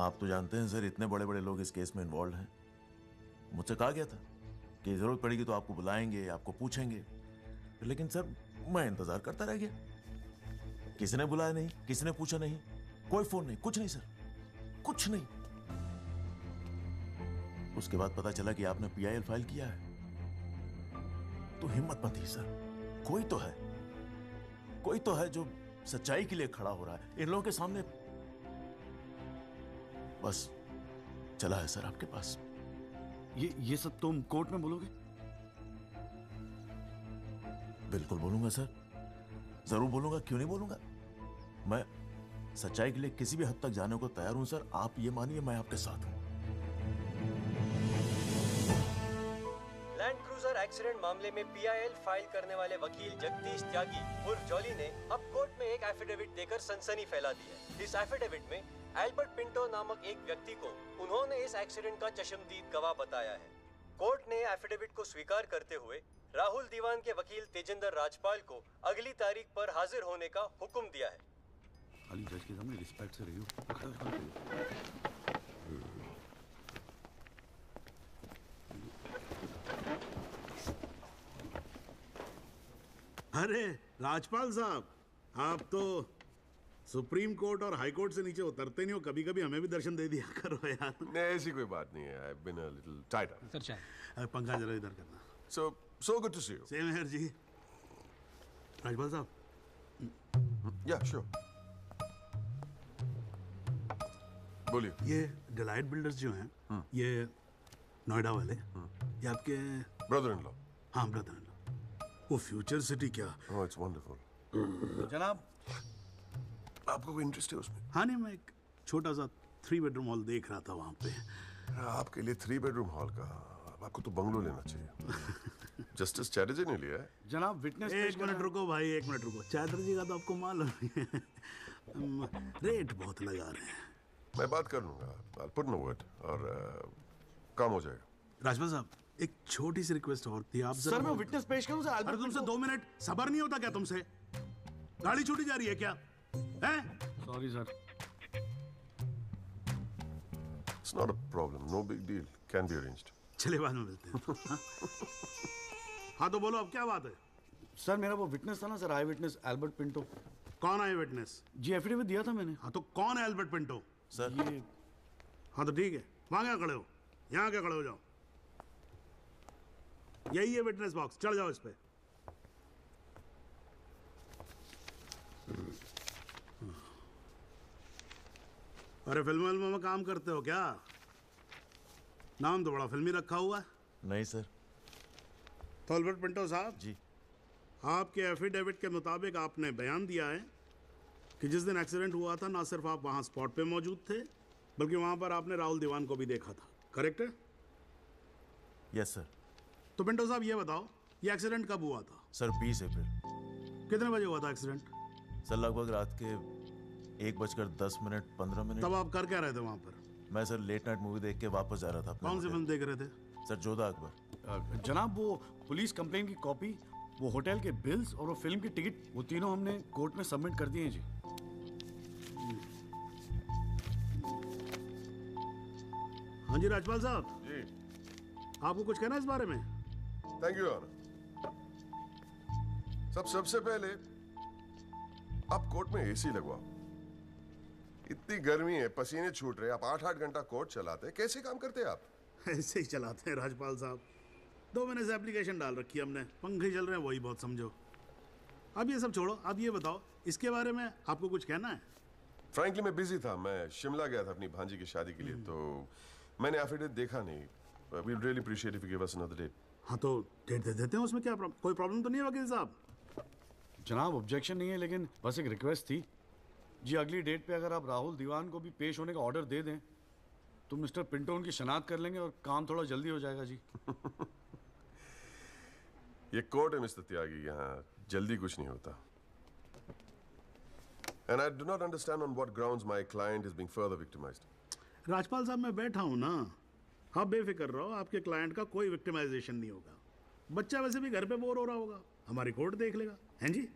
आप तो जानते हैं सर, इतने बड़े बड़े लोग इस केस में इन्वॉल्व हैं। मुझसे कहा गया था कि जरूरत पड़ेगी तो आपको बुलाएंगे, आपको पूछेंगे, लेकिन सर मैं इंतजार करता रह गया। किसी ने बुलाया नहीं, किसी ने पूछा नहीं, कोई फोन नहीं, कुछ नहीं सर, कुछ नहीं। उसके बाद पता चला कि आपने पीआईएल फाइल किया है, तो हिम्मत मत ही सर। कोई तो है जो सच्चाई के लिए खड़ा हो रहा है इन लोगों के सामने। बस चला है सर आपके पास। ये सब तुम कोर्ट में बोलोगे? बिल्कुल बोलूंगा सर, जरूर बोलूंगा, क्यों नहीं बोलूंगा। मैं सच्चाई के लिए किसी भी हद तक जाने को तैयार हूं सर। आप ये मानिए मैं आपके साथ हूं। लैंड क्रूजर एक्सीडेंट मामले में पीआईएल फाइल करने वाले वकील जगदीश त्यागी उर्फ जॉली ने अब कोर्ट में एक एफिडेविट देकर सनसनी फैला दी है। इस एफिडेविट में एल्बर्ट पिंटो नामक एक व्यक्ति को उन्होंने इस एक्सीडेंट का चश्मदीद गवाह बताया है। कोर्ट ने एफिडेविट को स्वीकार करते हुए राहुल दीवान के वकील तेजिंदर राजपाल को अगली तारीख पर हाजिर होने का हुक्म दिया है। खाली जज के सामने रिस्पेक्ट से रहियो। अरे राजपाल साहब, आप तो सुप्रीम कोर्ट और हाई कोर्ट से नीचे उतरते नहीं हो, कभी कभी हमें भी दर्शन दे दिया करो यार। नहीं, ऐसी कोई बात नहीं है। I been a little tight up. Sir चाय। पंखा जरा इधर करना। So good to see you. Same here जी। राजपाल साहब। या श्योर, बोलिए। ये डिलाइट बिल्डर्स जो हैं, ये नोएडा वाले, ये आपके ब्रदर इन लॉ? हाँ, ब्रदर इन लॉ। वो फ्यूचर सिटी क्या? ओह, इट्स वंडरफुल। जनाब, आपको कोई इंटरेस्ट है उसमें? हाँ नहीं, मैं एक छोटा सा 3 बेडरूम हॉल देख रहा था वहाँ पे। आपके लिए 3 बेडरूम हॉल का? आपको तो बंगलो लेना चाहिए। जस्टिस चैटर्जी ने लिया है। जनाब विटनेस। एक मिनट रुको भाई, एक मिनट रुको। चैटर्जी का तो आपको मालूम है, रेट बहुत लगा रहे हैं। मैं बात कर लूंगा, I'll put in a word, और काम हो जाएगा। राजपाल साहब, एक छोटी सी रिक्वेस्ट और थी। आप सर, मैं विटनेस पेश करूं सर? अरे तुमसे 2 मिनट सबर नहीं होता क्या तुमसे? गाड़ी छूटी जा रही है क्या? हैं? Sorry sir. It's not a problem, no big deal, can be arranged. चलिए बाद में मिलते हैं। हाँ? हाँ तो बोलो, अब क्या बात है? सर, मेरा वो विटनेस था ना सर, आई विटनेस एल्बर्ट पिंटो। कौन है विटनेस? जी, एफिडेविट दिया था मैंने। हाँ तो कौन है एल्बर्ट पिंटो? सर ये। हाँ तो ठीक है, वहां क्या खड़े हो? यहाँ क्या खड़े हो जाओ। यही है विटनेस बॉक्स, चढ़ जाओ इस पे। अरे फिल्म में काम करते हो क्या? नाम तो बड़ा फिल्मी रखा हुआ है। नहीं सर। तो एल्बर्ट पिंटो साहब जी, आपके एफिडेविट के मुताबिक आपने बयान दिया है कि जिस दिन एक्सीडेंट हुआ था, ना सिर्फ आप वहां स्पॉट पे मौजूद थे, बल्कि वहां पर आपने राहुल दीवान को भी देखा था। करेक्ट है? Yes sir. तो पिंटो साहब ये बताओ, ये एक्सीडेंट कब हुआ था? सर 20 अप्रैल। कितने बजे हुआ था एक्सीडेंट? सर लगभग रात के 1:10 तब आप कर क्या रहे थे वहां पर? मैं सर लेट नाइट मूवी देख के वापस जा रहा था अपने कौन सी होटल। फिल्म देख रहे थे? सर जोधा अकबर। जनाब, वो पुलिस कंप्लेंट की कॉपी, वो होटल के बिल्स और वो फिल्म की टिकट, वो तीनों हमने कोर्ट में सबमिट कर दिए हैं जी। हाँ जी राजपाल साहब। जी। आपको कुछ कहना है इस बारे में? Thank you honour. सबसे पहले आप कोर्ट में एसी लगवाओ। इतनी गर्मी है, पसीने छूट रहे, आप 8-8 घंटा कोर्ट चलाते, कैसे काम करते हैं आप? ऐसे ही चलाते हैं राजपाल साहब। 2 महीने से एप्लीकेशन डाल रखी है हमने, पंखे चल रहे हैं, वही बहुत समझो। अब ये सब छोड़ो, अब ये बताओ, इसके बारे में आपको कुछ कहना है? फ्रैंकली मैं बिजी था, मैं शिमला गया था अपनी भांजी की शादी के लिए, तो मैंने एफिडेविट देखा नहीं। We really appreciate if you give us another date. हाँ तो डेट दे देते हैं, उसमें क्या कोई प्रॉब्लम तो नहीं है वकील साहब? जनाब ऑब्जेक्शन नहीं है, लेकिन बस एक रिक्वेस्ट थी जी, अगली डेट पे अगर आप राहुल दीवान को भी पेश होने का ऑर्डर दे दें तो मिस्टर पिंटो उनकी शनाख्त कर लेंगे और काम थोड़ा जल्दी हो जाएगा जी। ये कोर्ट है मिस्टर त्यागी, यहाँ जल्दी कुछ नहीं होता। And I do not understand on what grounds my client is being further victimized. Rajpal साहब मैं बैठा हूँ ना, आप बेफिक्र रहो, आपके क्लाइंट का कोई विक्टिमाइजेशन नहीं होगा। बच्चा वैसे भी घर पे बोर हो रहा होगा, हमारी कोर्ट देख लेगा। हैं जी?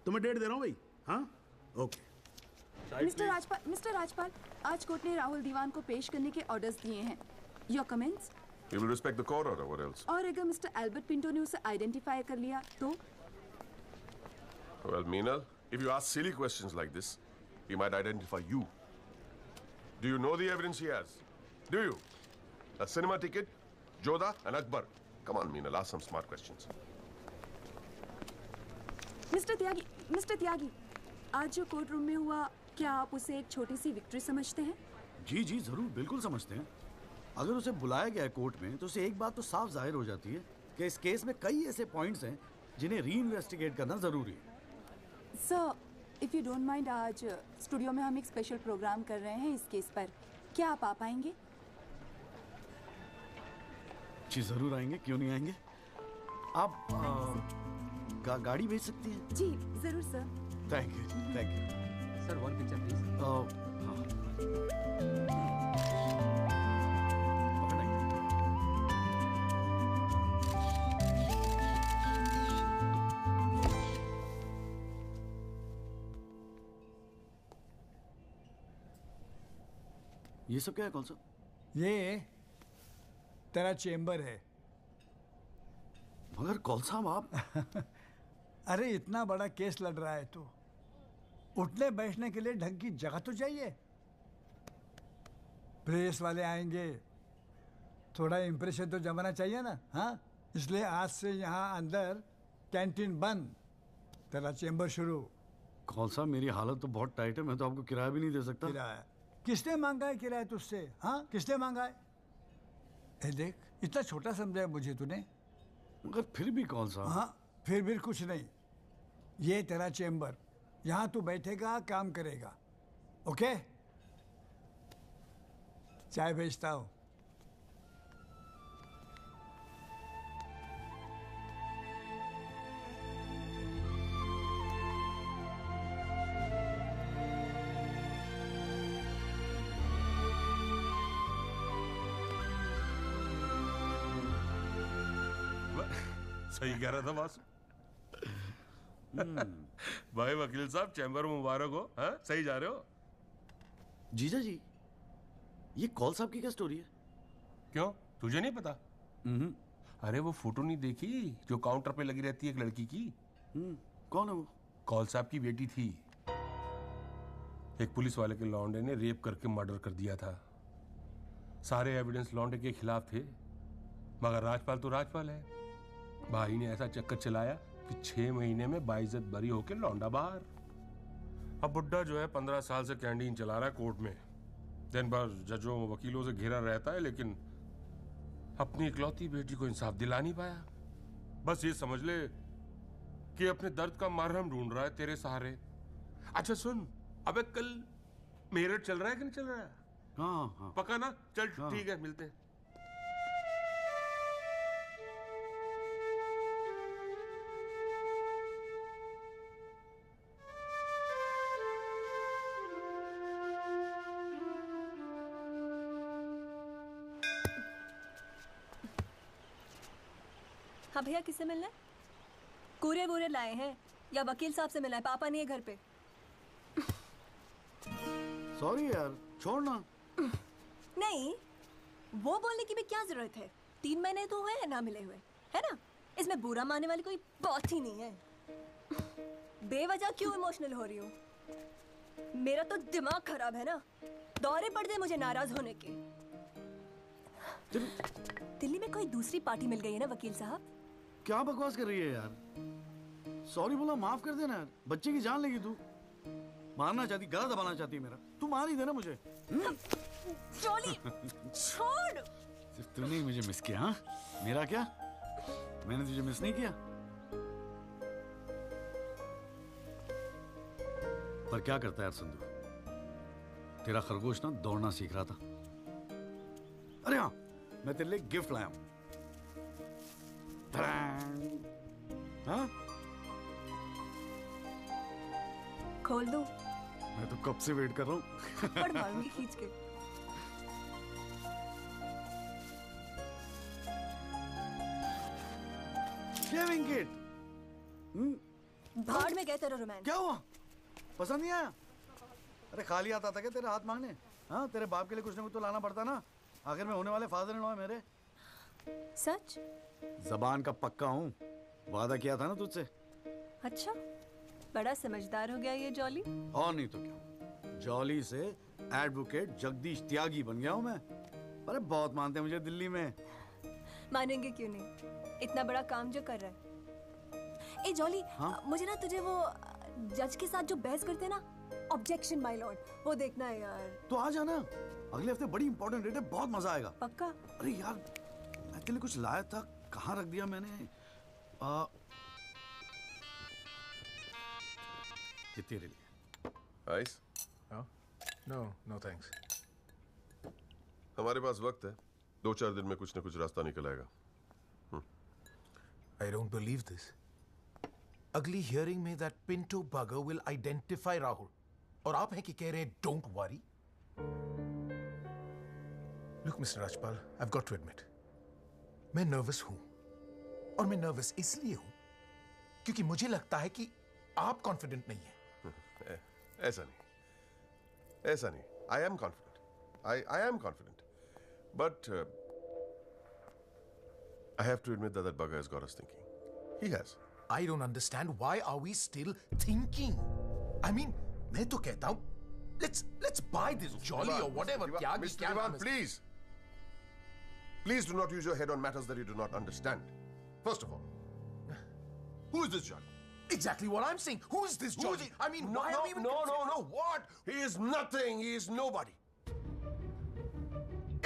तो मैं डेट दे रहा हूँ भाई। हाँ ओके। मिस्टर राजपाल, आज कोर्ट ने राहुल दीवान को पेश करने के ऑर्डर्स दिए हैं। Your comments? We will respect the court order. What else? और अगर मिस्टर एल्बर्ट पिंटो ने उसे आइडेंटिफाई कर लिया तो? Well, Meenal, if you ask silly questions like this, he might identify you. Do you know the evidence he has? Do you? A cinema ticket, Jodha and Akbar. Come on, Meenal, ask some smart questions. Mister Tyagi, आज जो court room में हुआ, क्या आप उसे एक छोटी सी victory समझते हैं? जी जी जरूर, बिल्कुल समझते हैं। अगर उसे बुलाया गया है कोर्ट में तो उसे एक बात तो साफ जाहिर हो जाती है कि इस केस में कई ऐसे पॉइंट्स हैं जिन्हें री इन्वेस्टिगेट करना जरूरी है। Sir, if you don't mind, आज स्टूडियो में हम एक स्पेशल प्रोग्राम कर रहे हैं इस केस पर, क्या आप आ पाएंगे? जी जरूर आएंगे, क्यों नहीं आएंगे। आप गाड़ी भेज सकती हैं? जी जरूर sir. Thank you, thank you sir. 1 picture please. हाँ। ये सब क्या है? कौन सा? ये तेरा चेम्बर है। मगर कौन सा आप? अरे इतना बड़ा केस लड़ रहा है तो उठने बैठने के लिए ढंग की जगह तो चाहिए। प्रेस वाले आएंगे, थोड़ा इंप्रेशन तो जमाना चाहिए ना। हाँ, इसलिए आज से यहाँ अंदर कैंटीन बंद, तेरा चेंबर शुरू। कौन सा, मेरी हालत तो बहुत टाइट है, मैं तो आपको किराया भी नहीं दे सकता। किराया किसने मांगा है? किराया तुझसे? हाँ, किसने मांगा है? ए देख, इतना छोटा समझा है मुझे तूने। मगर फिर भी कौन सा? हाँ, फिर भी कुछ नहीं। ये तेरा चेंबर, यहाँ तू बैठेगा, काम करेगा। ओके, चाय भेजता हूँ। सही कह रहा था बॉस। भाई वकील साहब, चैम्बर में मुबारक हो। हाँ, सही जा रहे हो। जीजा जी, ये कौल साहब की क्या स्टोरी है? क्यों, तुझे नहीं पता? अरे वो फोटो नहीं देखी जो काउंटर पे लगी रहती है एक लड़की की? कौन है वो? कौल साहब की बेटी थी। एक पुलिस वाले के लौंडे ने रेप करके मर्डर कर दिया था। सारे एविडेंस लौंडे के खिलाफ थे, मगर राजपाल तो राजपाल है। भाई ने ऐसा चक्कर चलाया कि 6 महीने में बाइज्जत बरी होके लौंडा बाहर। अब बुड्ढा जो है 15 साल से कैंटीन चला रहा है कोर्ट में। दिन भर जजों वकीलों से घिरा रहता है, लेकिन अपनी इकलौती बेटी को इंसाफ दिला नहीं पाया। बस ये समझ ले कि अपने दर्द का मरहम ढूंढ रहा है तेरे सहारे। अच्छा सुन, अबे कल मेरठ चल रहा है कि नहीं चल रहा है? हाँ। पक्का ना? चल ठीक है, मिलते हैं। हाँ भैया, किससे मिलना है? कूरे वूरे लाए हैं या वकील साहब से मिलना है? पापा नहीं है घर पे। सॉरी यार, छोड़ ना। नहीं, वो बोलने की भी क्या जरूरत है? 3 महीने तो हुए हैं ना मिले हुए, है ना? इसमें बुरा मानने वाली कोई बात ही नहीं है। बेवजह क्यों इमोशनल हो रही हूँ? मेरा तो दिमाग खराब है ना। दौरे पड़ गए मुझे नाराज होने के। दिल्ली में कोई दूसरी पार्टी मिल गई है ना वकील साहब? क्या बकवास कर रही है यार? सॉरी बोला, माफ कर देना यार। बच्चे की जान लेगी तू। मारना चाहती, गला दबाना चाहती है मेरा। तू मार ही देना मुझे। जॉली, छोड़। सिर्फ तूने ही मुझे मिस किया। हाँ, मेरा क्या? मैंने तुझे मिस नहीं किया। पर क्या करता है यार संधू, तेरा खरगोश ना दौड़ना सीख रहा था। अरे हाँ, मैं तेरे लिए गिफ्ट लाया हूं। हाँ? खोल दो। मैं तो कब से वेट कर रहा हूँ। पड़ मारूंगी खींच के। Shaving kit. भाड़ में गए तेरा रोमांस। क्या हुआ? पसंद नहीं आया? अरे खाली आता था क्या तेरे हाथ मांगने? हाँ, तेरे बाप के लिए कुछ ना कुछ तो लाना पड़ता ना। आखिर में होने वाले फादर इन लॉ है मेरे। सच? जबान का पक्का हूँ, वादा किया था ना तुझसे। अच्छा, बड़ा समझदार हो गया ये जॉली। और नहीं तो क्या, जॉली से एडवोकेट जगदीश त्यागी बन गया हूँ मैं। अरे बहुत मानते हैं मुझे दिल्ली में। मानेंगे क्यों नहीं, इतना बड़ा काम जो कर रहा है। ए जॉली, हाँ? मुझे ना तुझे वो जज के साथ जो बहस करते हैं ना, ऑब्जेक्शन माय लॉर्ड, वो देखना है यार। तो आ जाना, अगले हफ्ते बड़ी इंपॉर्टेंट डेट है, बहुत मजा आएगा। पक्का? अरे यार, मैं तेरे लिए कुछ लाया था, कहाँ रख दिया मैंने? ये तेरे लिए। आइस? No thanks. हमारे पास वक्त है, 2-4 दिन में कुछ न कुछ रास्ता निकल आएगा। I don't believe this. अगली हियरिंग में that Pinto bugger will identify Rahul. और आप हैं कि कह रहे हैं don't worry? Look, Mr. Rajpal, I've got to admit, मैं नर्वस हूं। और मैं नर्वस इसलिए हूं क्योंकि मुझे लगता है कि आप कॉन्फिडेंट नहीं हैं। ऐसा नहीं। I am confident. I am confident. But I have to admit that bugger has got us thinking. He has. I don't understand why are we still thinking? I mean, मैं तो कहता हूं let's buy this jolly or whatever. Mr. Diwan, please. Please do not use your head on matters that you do not understand. First of all, who is this Jolly? Exactly what I'm saying. Who is this Jolly? I mean, no, why are we even no. What? He is nothing. He is nobody.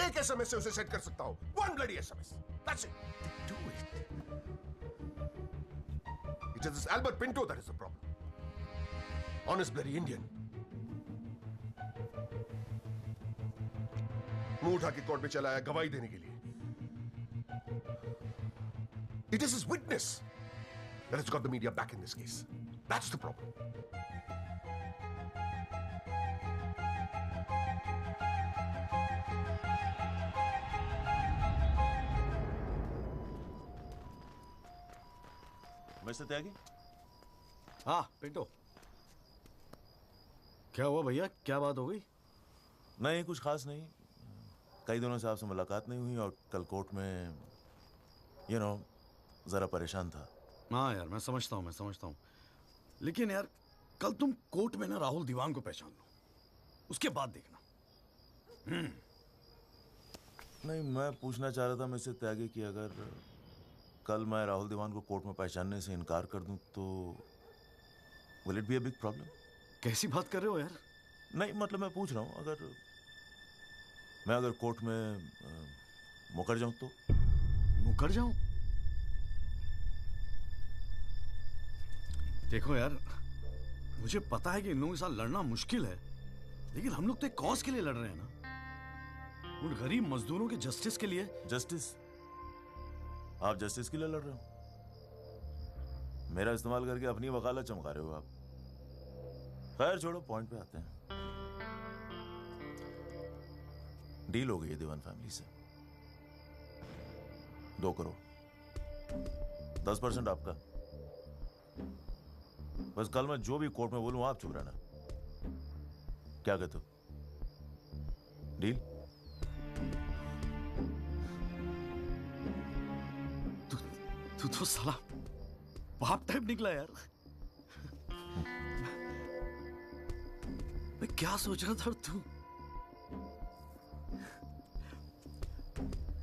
एक SMS से उसे set कर सकता हूं. One bloody SMS. That's it. Do it. It is this Albert Pinto that is the problem. Honest bloody Indian. मुंह उठा के court में चला आया गवाही देने के लिए. It is his witness that has got the media back in this case. That's the problem. Mister Tyagi? हाँ पिंटो, क्या हुआ भैया? क्या बात हो गई? नहीं, कुछ खास नहीं. कई दिनों से आपसे मुलाकात नहीं हुई और कल कोर्ट में जरा परेशान था. हाँ यार, मैं समझता हूँ. लेकिन यार, कल तुम कोर्ट में ना राहुल दीवान को पहचान लो, उसके बाद देखना. नहीं, मैं पूछना चाह रहा था मिस्टर त्यागी कि अगर कल मैं राहुल दीवान को कोर्ट में पहचानने से इनकार कर दूं तो will it be a big problem? कैसी बात कर रहे हो यार? नहीं, मतलब मैं पूछ रहा हूं, अगर कोर्ट में मुकर जाऊं तो? मुकर जाऊं? देखो यार, मुझे पता है कि इन लोगों के साथ लड़ना मुश्किल है, लेकिन हम लोग तो एक कॉज के लिए लड़ रहे हैं ना, उन गरीब मजदूरों के जस्टिस के लिए. जस्टिस? आप जस्टिस के लिए लड़ रहे हो? मेरा इस्तेमाल करके अपनी वकालत चमका रहे हो आप. खैर छोड़ो, पॉइंट पे आते हैं. डील हो गई है दीवान फैमिली से. 2 करोड़, 10% आपका. बस कल मैं जो भी कोर्ट में बोलूं आप चुप रहना. क्या कहते हो? डील? तू तो साला बाप टाइप निकला यार. मैं क्या सोच रहा था तू?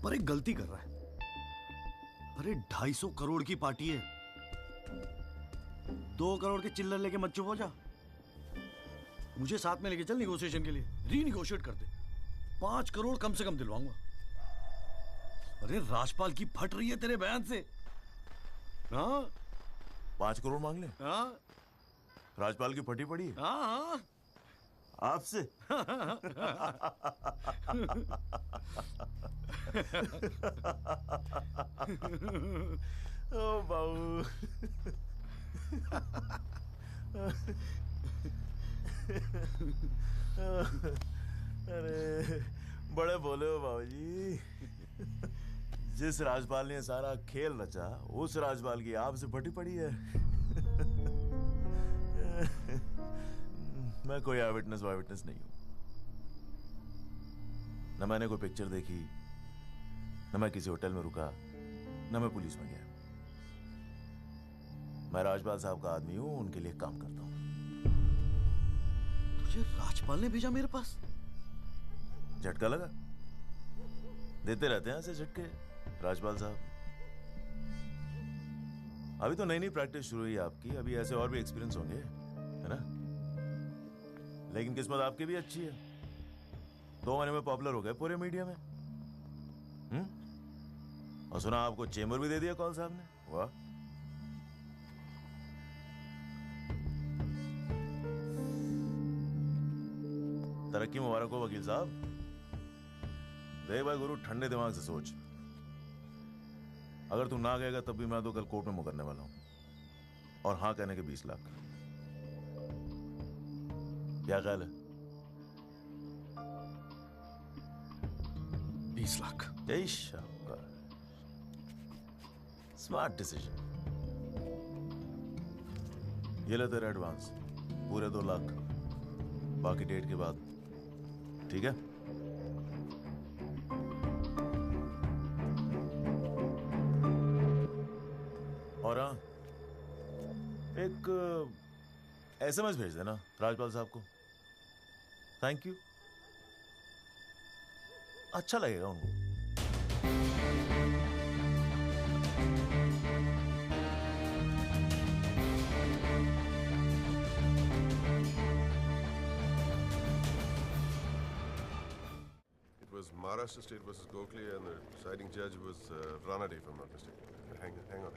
पर एक गलती कर रहा है. अरे 250 करोड़ की पार्टी है. 2 करोड़ के चिल्लर लेके मत चुप हो जा. मुझे साथ में लेके चल निगोशिएशन के लिए. रीनिगोशिएट कर दे. 5 करोड़ कम से कम दिलवाऊंगा. अरे राजपाल की फट रही है तेरे बयान से. हाँ, 5 करोड़ मांग ले? हाँ, राजपाल की फटी पड़ी है? हाँ. आपसे? ओ बाबू. अरे बड़े बोले हो बाबूजी. जिस राजपाल ने सारा खेल रचा, उस राजपाल की आपसे फटी पड़ी है. मैं कोई आई विटनेस नहीं हूं. न मैंने कोई पिक्चर देखी, न मैं किसी होटल में रुका, न मैं पुलिस में गया. मैं राजपाल साहब का आदमी हूं, उनके लिए काम करता हूं. तुझे राजपाल ने भेजा मेरे पास? झटका लगा? देते रहते हैं ऐसे झटके राजपाल साहब. अभी तो नई प्रैक्टिस शुरू हुई आपकी. अभी ऐसे और भी एक्सपीरियंस होंगे, है ना? लेकिन किस्मत आपकी भी अच्छी है. 2 महीने में पॉपुलर हो गए पूरे मीडिया में. और सुना आपको चेंबर भी दे दिया कौल साहब ने. वाह. तरक्की मुबारक हो वकील साहब. देख भाई गुरु, ठंडे दिमाग से सोच. अगर तू ना गएगा तब भी मैं तो कल कोर्ट में मुकरने वाला हूं. और हाँ कहने के 20 लाख. क्या ख्याल है? 20 लाख. Smart decision. ये ले तेरा एडवांस, पूरे 2 लाख. बाकी डेट के बाद. ठीक है? और हाँ, एक एसएमएस भेज देना राजपाल साहब को। थैंक यू, अच्छा लगेगा उनको। It was Maharashtra State versus Gokhale, and the deciding judge was Ranade, if I'm not mistaken. Hang on.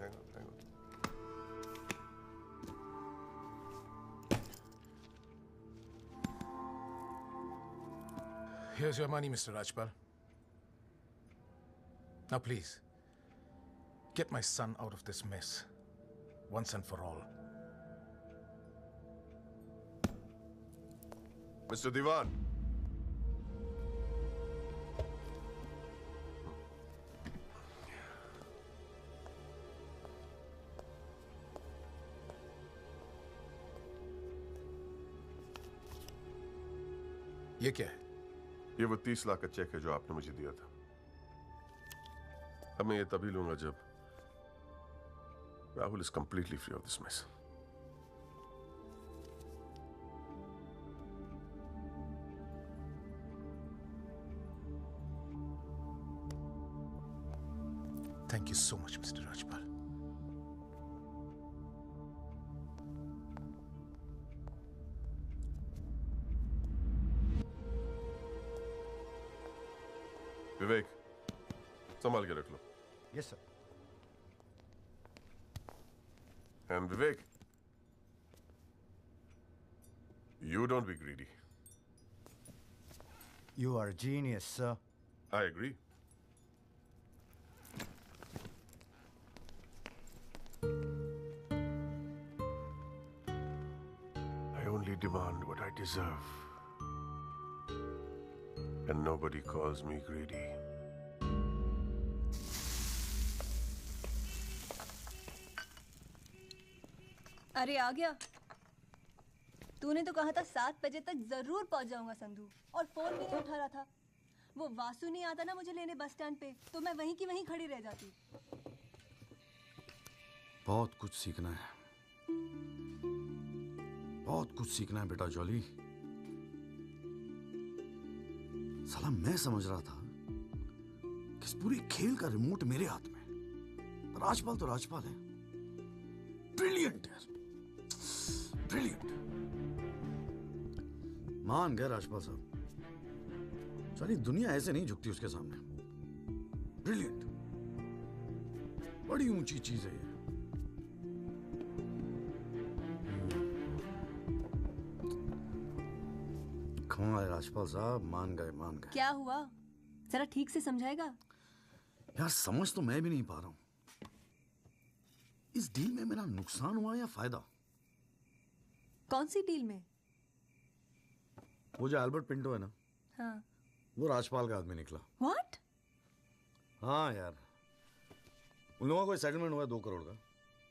Here's your money, Mr. Rajpal. Now, please, get my son out of this mess, once and for all. Mr. Diwan. ये क्या है? ये वो 30 लाख का check है जो आपने मुझे दिया था। अब मैं ये तभी लूंगा जब Rahul is completely free of this mess. Thank you so much, Mr. Rajpal. Vivek, संभाल के रख लो। Yes sir. And Vivek, you don't be greedy. You are a genius, sir. I agree. I only demand what I deserve. And nobody calls me greedy. अरे आ गया। तूने तो कहा था 7 बजे तक जरूर पहुंच जाऊंगा संधू, और फोन भी नहीं उठा रहा था। वो वासु नहीं आता ना मुझे लेने बस स्टैंड पे, तो मैं वहीं की वहीं खड़ी रह जाती। बहुत कुछ सीखना है, बहुत कुछ सीखना है बेटा जॉली। साला मैं समझ रहा था कि इस पूरे खेल का रिमोट मेरे हाथ में। राजपाल तो राजपाल है, ब्रिलियंट है, ब्रिलियंट। मान गए राजपाल साहब, सारी दुनिया ऐसे नहीं झुकती उसके सामने। ब्रिलियंट, बड़ी ऊंची चीज है ये। कमाल है राजपाल साहब, मान गए मान गए। क्या हुआ, जरा ठीक से समझाएगा? यार समझ तो मैं भी नहीं पा रहा हूं, इस डील में मेरा नुकसान हुआ या फायदा? कौन सी डील में? वो जो एल्बर्ट पिंटो है ना, हाँ। वो राजपाल का आदमी निकला। What? हाँ यार, उन लोगों को सेटलमेंट हुआ 2 करोड़ का,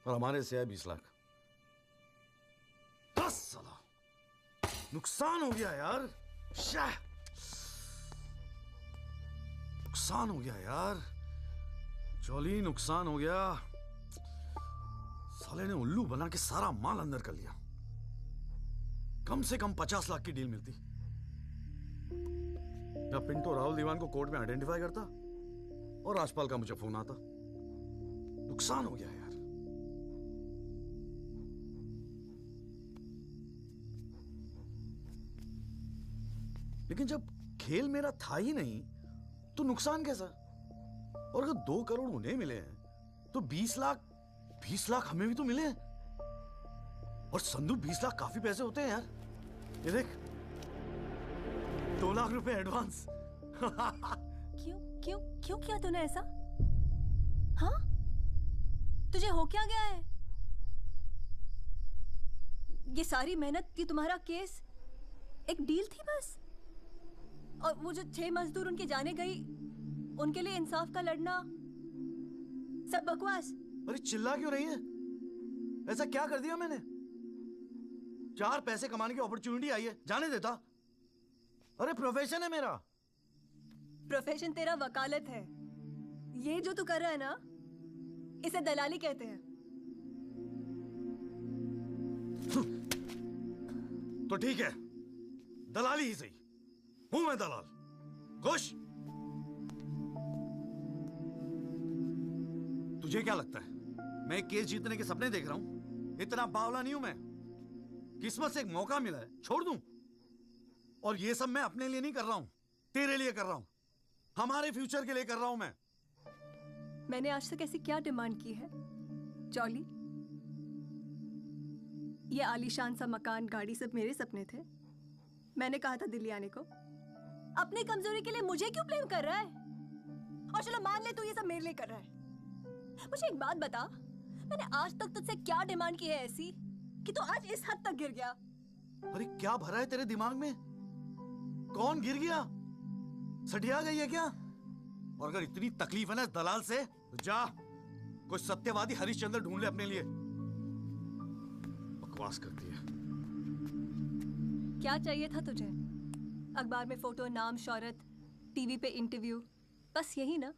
और हमारे से है 20 लाख। 10 साला नुकसान हो गया यार। नुकसान हो गया यार, जॉली नुकसान हो गया। साले ने उल्लू बना के सारा माल अंदर कर लिया। कम से कम 50 लाख की डील मिलती। या पिंटो राहुल दीवान को कोर्ट में आइडेंटिफाई करता और राजपाल का मुझे फोन आता। नुकसान हो गया यार। लेकिन जब खेल मेरा था ही नहीं तो नुकसान कैसा? और अगर 2 करोड़ उन्हें मिले हैं तो 20 लाख हमें भी तो मिले हैं। और संधू 20 लाख काफी पैसे होते हैं यार। ये देख, 2 लाख रुपए एडवांस। क्यों किया तूने ऐसा? हाँ, तुझे हो क्या गया है? ये सारी मेहनत की तुम्हारा केस एक डील थी बस? और वो जो 6 मजदूर उनके जाने गई, उनके लिए इंसाफ का लड़ना सब बकवास? अरे चिल्ला क्यों रही है? ऐसा क्या कर दिया मैंने? 4 पैसे कमाने की अपॉर्चुनिटी आई है, जाने देता? अरे प्रोफेशन है मेरा। प्रोफेशन तेरा वकालत है। ये जो तू कर रहा है ना, इसे दलाली कहते हैं। तो ठीक है, दलाली ही सही, हूं मैं दलाल। खुश? तुझे क्या लगता है मैं केस जीतने के सपने देख रहा हूं? इतना बावला नहीं हूं मैं। किस्मत से एक मौका मिला है, छोड़ दूं? और ये सब मैं अपने लिए नहीं कर रहा हूं, तेरे लिए कर रहा हूं, हमारे फ्यूचर के लिए कर रहा हूं मैं। मैंने आज तक ऐसी क्या डिमांड की है जॉली? ये आलीशान सा मकान, गाड़ी सब मेरे सपने थे। मैंने कहा था दिल्ली आने को। अपनी कमजोरी के लिए मुझे क्यों ब्लेम कर रहा है? और चलो मान ले तू ये सब मेरे लिए कर रहा है। मुझे एक बात बता, मैंने आज तक तुझसे क्या डिमांड की है ऐसी कि तू आज इस हद तक गिर गया? अरे क्या भरा है तेरे दिमाग में? कौन गिर गया? सटिया गई है क्या? और अगर इतनी तकलीफ है ना दलाल से, तो जा कोई सत्यवादी हरिश्चंद्र ढूंढ ले अपने लिए। बकवास करती है। क्या चाहिए था तुझे? अखबार में फोटो, नाम, शोहरत, टीवी पे इंटरव्यू, बस यही ना?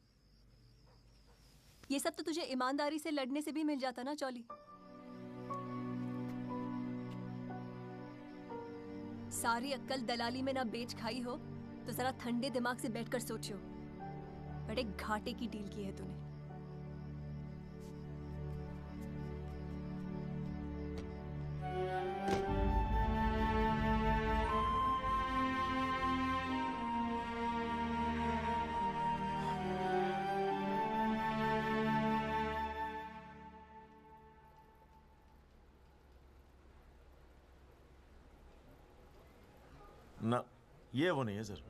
ये सब तो तुझे ईमानदारी से लड़ने से भी मिल जाता ना चौली। सारी अक्कल दलाली में ना बेच खाई हो तो जरा ठंडे दिमाग से बैठकर सोचो, बड़े घाटे की डील की है तूने। ना, ये वो नहीं है सर।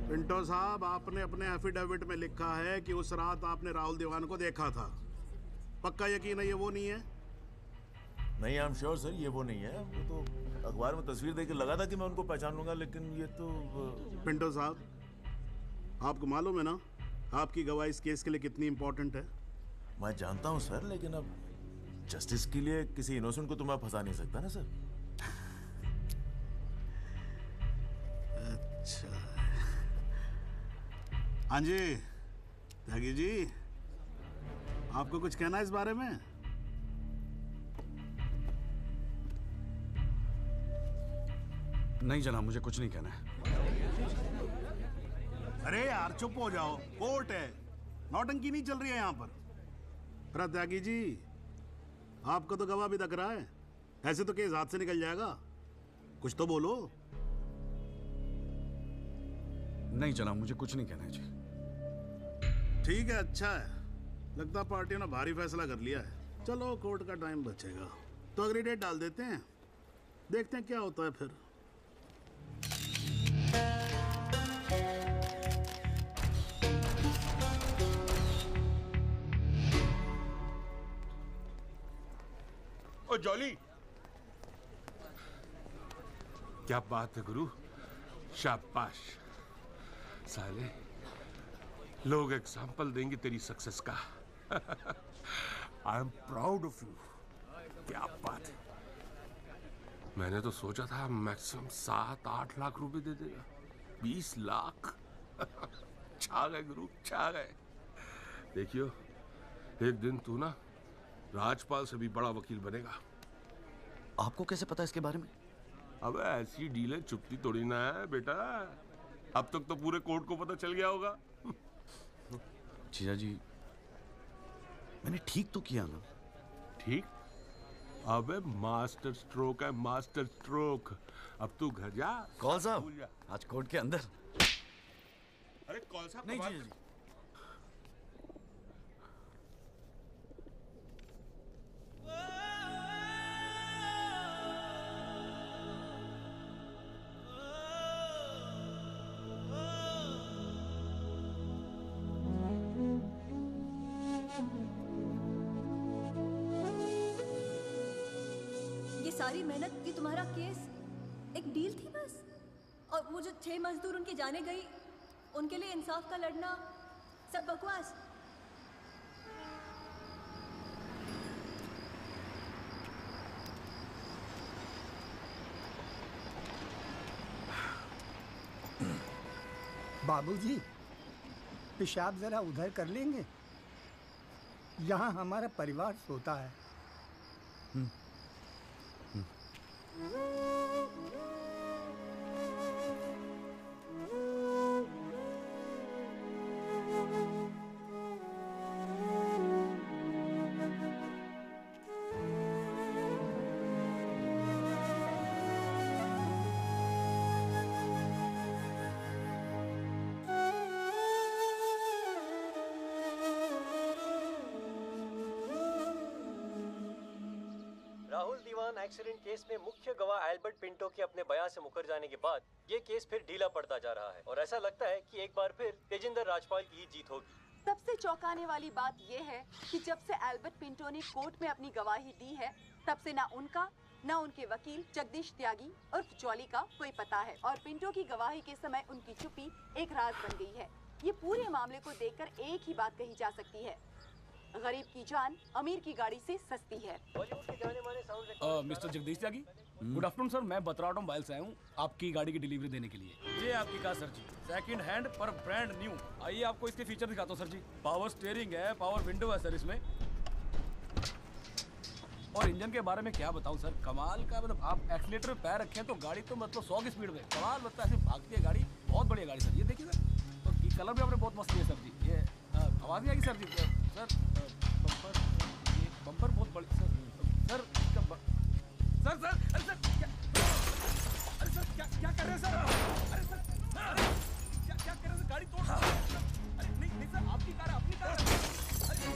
पिंटो साहब, आपने अपने एफिडेविट में लिखा है कि उस रात आपने राहुल दीवान को देखा था। पक्का यकीन है ये वो नहीं है? नहीं, आई एम श्योर सर, ये वो नहीं है। वो तो अखबार में तस्वीर देख के लगा था कि मैं उनको पहचान लूंगा, लेकिन ये तो पिंटो साहब, आपको मालूम है ना आपकी गवाही इस केस के लिए कितनी इंपॉर्टेंट है? मैं जानता हूँ सर, लेकिन अब जस्टिस के लिए किसी इनोसेंट को तो मैं फंसा नहीं सकता ना सर। अच्छा, हाँ जी त्यागी जी, आपको कुछ कहना है इस बारे में? नहीं जनाब, मुझे कुछ नहीं कहना है। अरे यार चुप हो जाओ, कोर्ट है, नौटंकी नहीं चल रही है यहाँ पर। अरे त्यागी जी, आपको तो गवाह भी दिख रहा है, ऐसे तो केस हाथ से निकल जाएगा, कुछ तो बोलो। नहीं जनाब, मुझे कुछ नहीं कहना है जी। ठीक है, अच्छा है, लगता पार्टियों ने भारी फैसला कर लिया है। चलो कोर्ट का टाइम बचेगा तो अगली डेट डाल देते हैं, देखते हैं क्या होता है फिर। ओ जॉली, क्या बात है गुरु, शाबाश। साले लोग एग्जाम्पल देंगे तेरी सक्सेस का। I am proud of you. क्या बात है, मैंने तो सोचा था मैक्सिमम 7-8 लाख रुपए दे देगा। 20 लाख। छा गए गुरु, छा गए। देखियो, एक दिन तू ना राजपाल से भी बड़ा वकील बनेगा। आपको कैसे पता इसके बारे में? अब ऐसी डीलें चुपती थोड़ी ना है बेटा। अब तक तो पूरे कोर्ट को पता चल गया होगा। जीजा जी, मैंने ठीक तो किया ना? ठीक? अबे मास्टर स्ट्रोक है, मास्टर स्ट्रोक। अब तू घर जा। कौल साहब, आज कोर्ट के अंदर। अरे कौल साहब नहीं जीजा जी। सारी मेहनत, ये तुम्हारा केस एक डील थी बस? और वो जो 6 मजदूर उनके जाने गई, उनके लिए इंसाफ का लड़ना सब बकवास? बाबूजी, पेशाब जरा उधर कर लेंगे? यहाँ हमारा परिवार सोता है। राहुल दीवान एक्सीडेंट केस में मुख्य गवाह एल्बर्ट पिंटो के अपने बयान से मुकर जाने के बाद ये केस फिर ढीला पड़ता जा रहा है और ऐसा लगता है कि एक बार फिर तेजिंदर राजपाल की ही जीत होगी। सबसे चौंकाने वाली बात यह है कि जब से एल्बर्ट पिंटो ने कोर्ट में अपनी गवाही दी है तब से ना उनका न उनके वकील जगदीश त्यागी उर्फ जॉली का कोई पता है और पिंटो की गवाही के समय उनकी चुप्पी एक राज बन गई है। ये पूरे मामले को देखकर एक ही बात कही जा सकती है, गरीब की जान अमीर की गाड़ी से सस्ती है। मिस्टर जगदीश त्यागी, गुड आफ्टरनून सर। मैं बतराट मोबाइल से आया हूँ आपकी गाड़ी की डिलीवरी देने के लिए। ये आपकी कार सर जी, सेकंड हैंड पर ब्रांड न्यू। आइए आपको इसके फीचर दिखाता हूँ सर जी। पावर स्टीयरिंग है, पावर विंडो है सर इसमें, और इंजन के बारे में क्या बताऊं सर, कमाल का। मतलब आप एक्सीलेटर पे पैर रखें तो गाड़ी तो मतलब 100 की स्पीड में कमाल लगता है, ऐसे भागती है गाड़ी। बहुत बढ़िया गाड़ी सर, ये देखिए सर। तो कलर भी आपने बहुत मस्त है सर जी। ये आवाज़ नहीं आएगी सर जी। सर बम्पर, ये बम्पर बहुत बड़ी सर। सर इसका सर सर अरे सर क्या, अरे सर क्या कर रहे हैं सर? अरे सर क्या कर रहे हैं सर? गाड़ी तोड़ अरे नहीं सर, आपकी कार है, अपनी कार है। अरे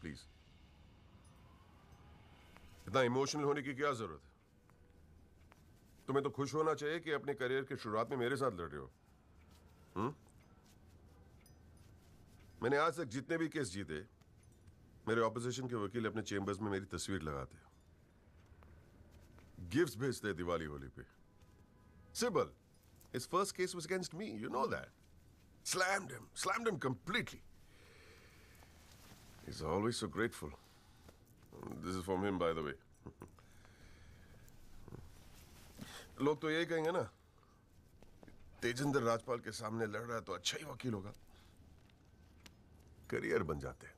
प्लीज, इतना इमोशनल होने की क्या जरूरत है? तुम्हें तो खुश होना चाहिए कि अपने करियर की शुरुआत में मेरे साथ लड़ रहे हो। मैंने आज तक जितने भी केस जीते, मेरे ऑपोजिशन के वकील अपने चेंबर्स में मेरी तस्वीर लगाते, गिफ्ट्स भेजते दिवाली होली पे। Sibal, his first case was against me, you know that. Slammed him completely. He's always so grateful. This is from him, by the way. लोग तो यही कहेंगे ना, तेजिंदर राजपाल के सामने लड़ रहा है तो अच्छा ही वकील होगा, करियर बन जाते हैं।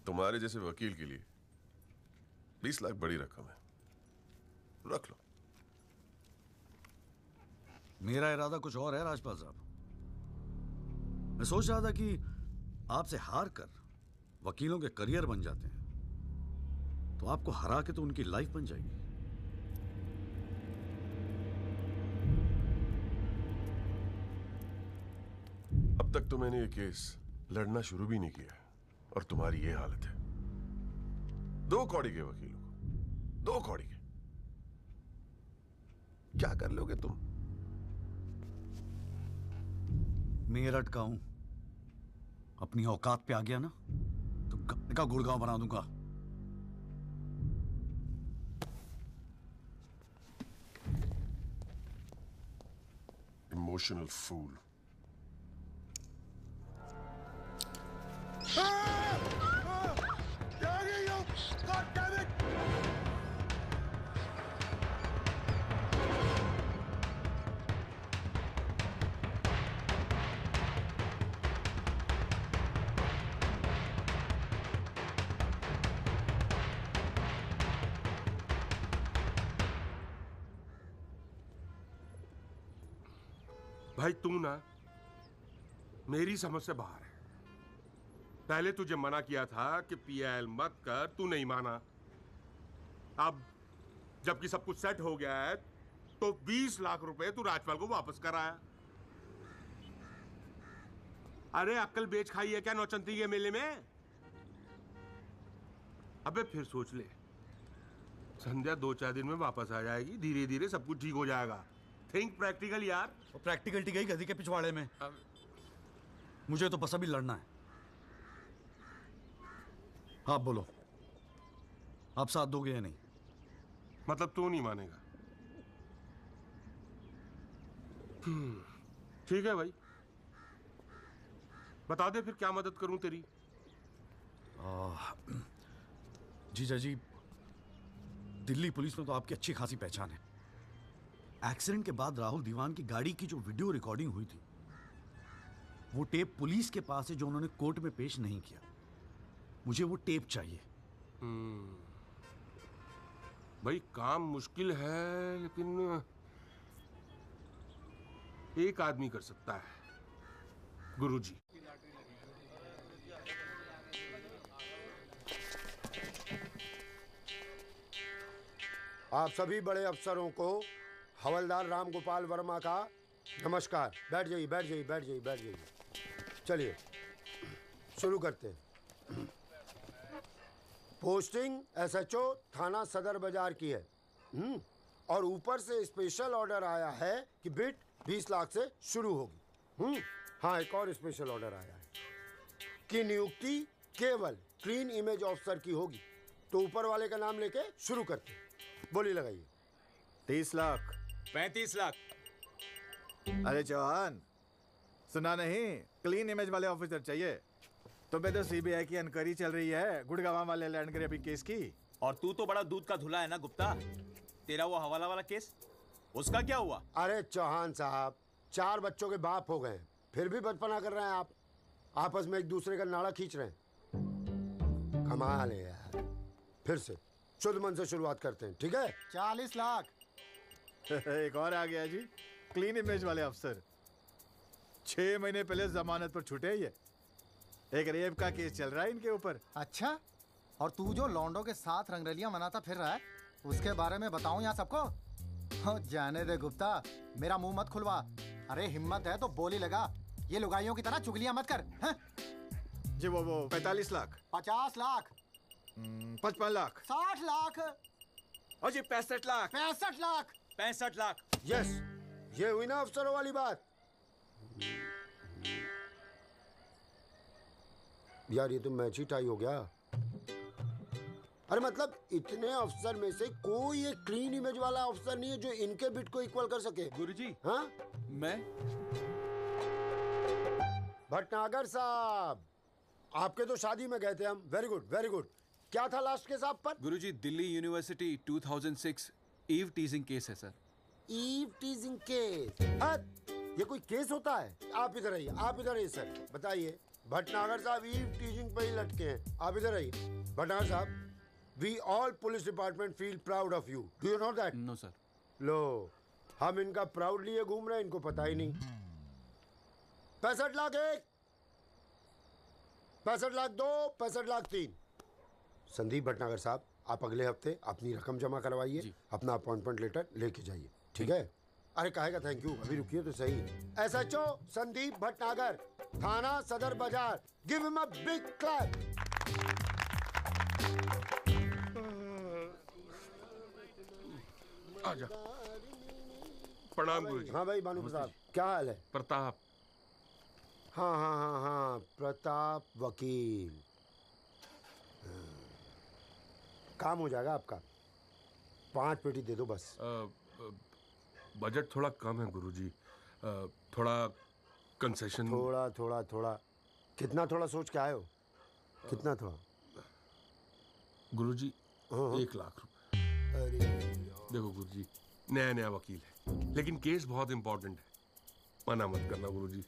तुम्हारे जैसे वकील के लिए 20 लाख बड़ी रकम है, रख लो। मेरा इरादा कुछ और है राजपाल साहब। मैं सोच रहा था कि आपसे हार कर वकीलों के करियर बन जाते हैं तो आपको हरा के तो उनकी लाइफ बन जाएगी। अब तक तो मैंने ये केस लड़ना शुरू भी नहीं किया और तुम्हारी ये हालत है। 2 कौड़ी के वकीलों को, 2 कौड़ी के, क्या कर लोगे तुम? मेरठ का हूं, अपनी औकात पे आ गया ना तो गन्ने का गुड़गांव बना दूंगा। Emotional fool. भाई तू ना मेरी समझ से बाहर है। पहले तुझे मना किया था कि पीएल मत कर, तू नहीं माना। अब जबकि सब कुछ सेट हो गया है तो 20 लाख रुपए तू राजपाल को वापस कराया। अरे अक्ल बेच खाई है क्या नौचंती के मेले में? अबे फिर सोच ले, संध्या 2-4 दिन में वापस आ जाएगी, धीरे धीरे सब कुछ ठीक हो जाएगा। थिंक प्रैक्टिकल यार। और प्रैक्टिकलिटी गई गधी के पिछवाड़े में। मुझे तो बस अभी लड़ना है। आप बोलो, आप साथ दोगे या नहीं? मतलब तू नहीं मानेगा? ठीक है भाई, बता दे फिर क्या मदद करूं तेरी। जीजा जी, दिल्ली पुलिस में तो आपकी अच्छी खासी पहचान है। एक्सीडेंट के बाद राहुल दीवान की गाड़ी की जो वीडियो रिकॉर्डिंग हुई थी, वो टेप पुलिस के पास है जो उन्होंने कोर्ट में पेश नहीं किया। मुझे वो टेप चाहिए। भाई काम मुश्किल है, लेकिन एक आदमी कर सकता है, गुरुजी। आप सभी बड़े अफसरों को हवलदार राम गोपाल वर्मा का नमस्कार। बैठ जाइए, बैठ जाइए, बैठ जाइए, बैठ जाइए। चलिए शुरू करते हैं। पोस्टिंग एसएचओ थाना सदर बाजार की है। और ऊपर से स्पेशल ऑर्डर आया है कि बिट 20 लाख से शुरू होगी। हाँ, एक और स्पेशल ऑर्डर आया है कि नियुक्ति केवल क्लीन इमेज ऑफिसर की होगी। तो ऊपर वाले का नाम लेके शुरू करते हैं। बोली लगाइए। 30 लाख। 35 लाख। अरे चौहान, सुना नहीं? क्लीन इमेज वाले ऑफिसर चाहिए। तुम्हें तो सीबीआई की इंक्वायरी चल रही है गुड़गांव वाले लैंड ग्रैबिंग केस की। और तू तो बड़ा दूध का धुला है ना गुप्ता। तेरा वो हवाला वाला केस, उसका क्या हुआ? अरे चौहान साहब, 4 बच्चों के बाप हो गए, फिर भी बचपना कर रहे हैं आप। आपस में एक दूसरे का नाड़ा खींच रहे हैं। कमाल है यार। फिर से शुद्ध मन से शुरुआत करते हैं, ठीक है? 40 लाख। एक और आ गया जी, क्लीन इमेज वाले अफसर। 6 महीने पहले जमानत पर छूटे ये। एक रेप का केस चल रहा है इनके ऊपर। अच्छा, और तू जो लौंडों के साथ रंगरलियां मनाता फिर रहा है, उसके बारे में बताऊं यहाँ सबको? हो जाने दे गुप्ता, मेरा मुंह मत खुलवा। अरे हिम्मत है तो बोली लगा, ये लुगाइयों की तरह चुगलियां मत कर। हैं? जी वो 45 लाख। 50 लाख। 55 लाख। 60 लाख। और जी 65 लाख। 65 लाख। 65 लाख। यस, ये हुई ना अफसरों वाली बात। यार ये तो मैच ही टाई हो गया। अरे मतलब इतने अफसर में से कोई एक क्लीन इमेज वाला अफसर नहीं है जो इनके बिट को इक्वल कर सके। गुरुजी, हाँ? मैं भटनागर साहब, आपके तो शादी में गए थे हम। Very good, very good. क्या था लास्ट केस आप पर? Guruji, Delhi university 2006 eve teasing case है सर। Eve teasing case? ये कोई केस होता है? आप इधर आइए, आप इधर आइए सर, बताइए। भटनागर साहब ईव टीजिंग पे ही लटके हैं। आप इधर आइए। भटनागर साहब, we all police department feel proud of you. Do you know that? No sir. लो, हम इनका प्राउड लिए घूम रहे हैं, इनको पता ही नहीं। 65 लाख 1, 65 लाख 2, 65 लाख 3। संदीप भटनागर साहब, आप अगले हफ्ते अपनी रकम जमा करवाइए, अपना अपॉइंटमेंट लेटर लेके जाइए, ठीक है? अरे काहे का थैंक यू, अभी रुकिए तो सही। एसएचओ संदीप भटनागर, थाना सदर बाजार, give him a big clap. आजा। प्रणाम गुरुजी। हाँ भाई भानु प्रताप, क्या हाल है? प्रताप। हाँ हाँ हाँ हाँ, प्रताप वकील। काम हो जाएगा आपका। 5 पेटी दे दो बस। बजट थोड़ा कम है गुरुजी, थोड़ा कंसेशन। थोड़ा थोड़ा थोड़ा कितना थोड़ा सोच के आए हो? कितना थोड़ा? गुरुजी 1 लाख रुपए। अरे देखो गुरुजी, नया नया वकील है, लेकिन केस बहुत इंपॉर्टेंट है। मना मत करना गुरुजी,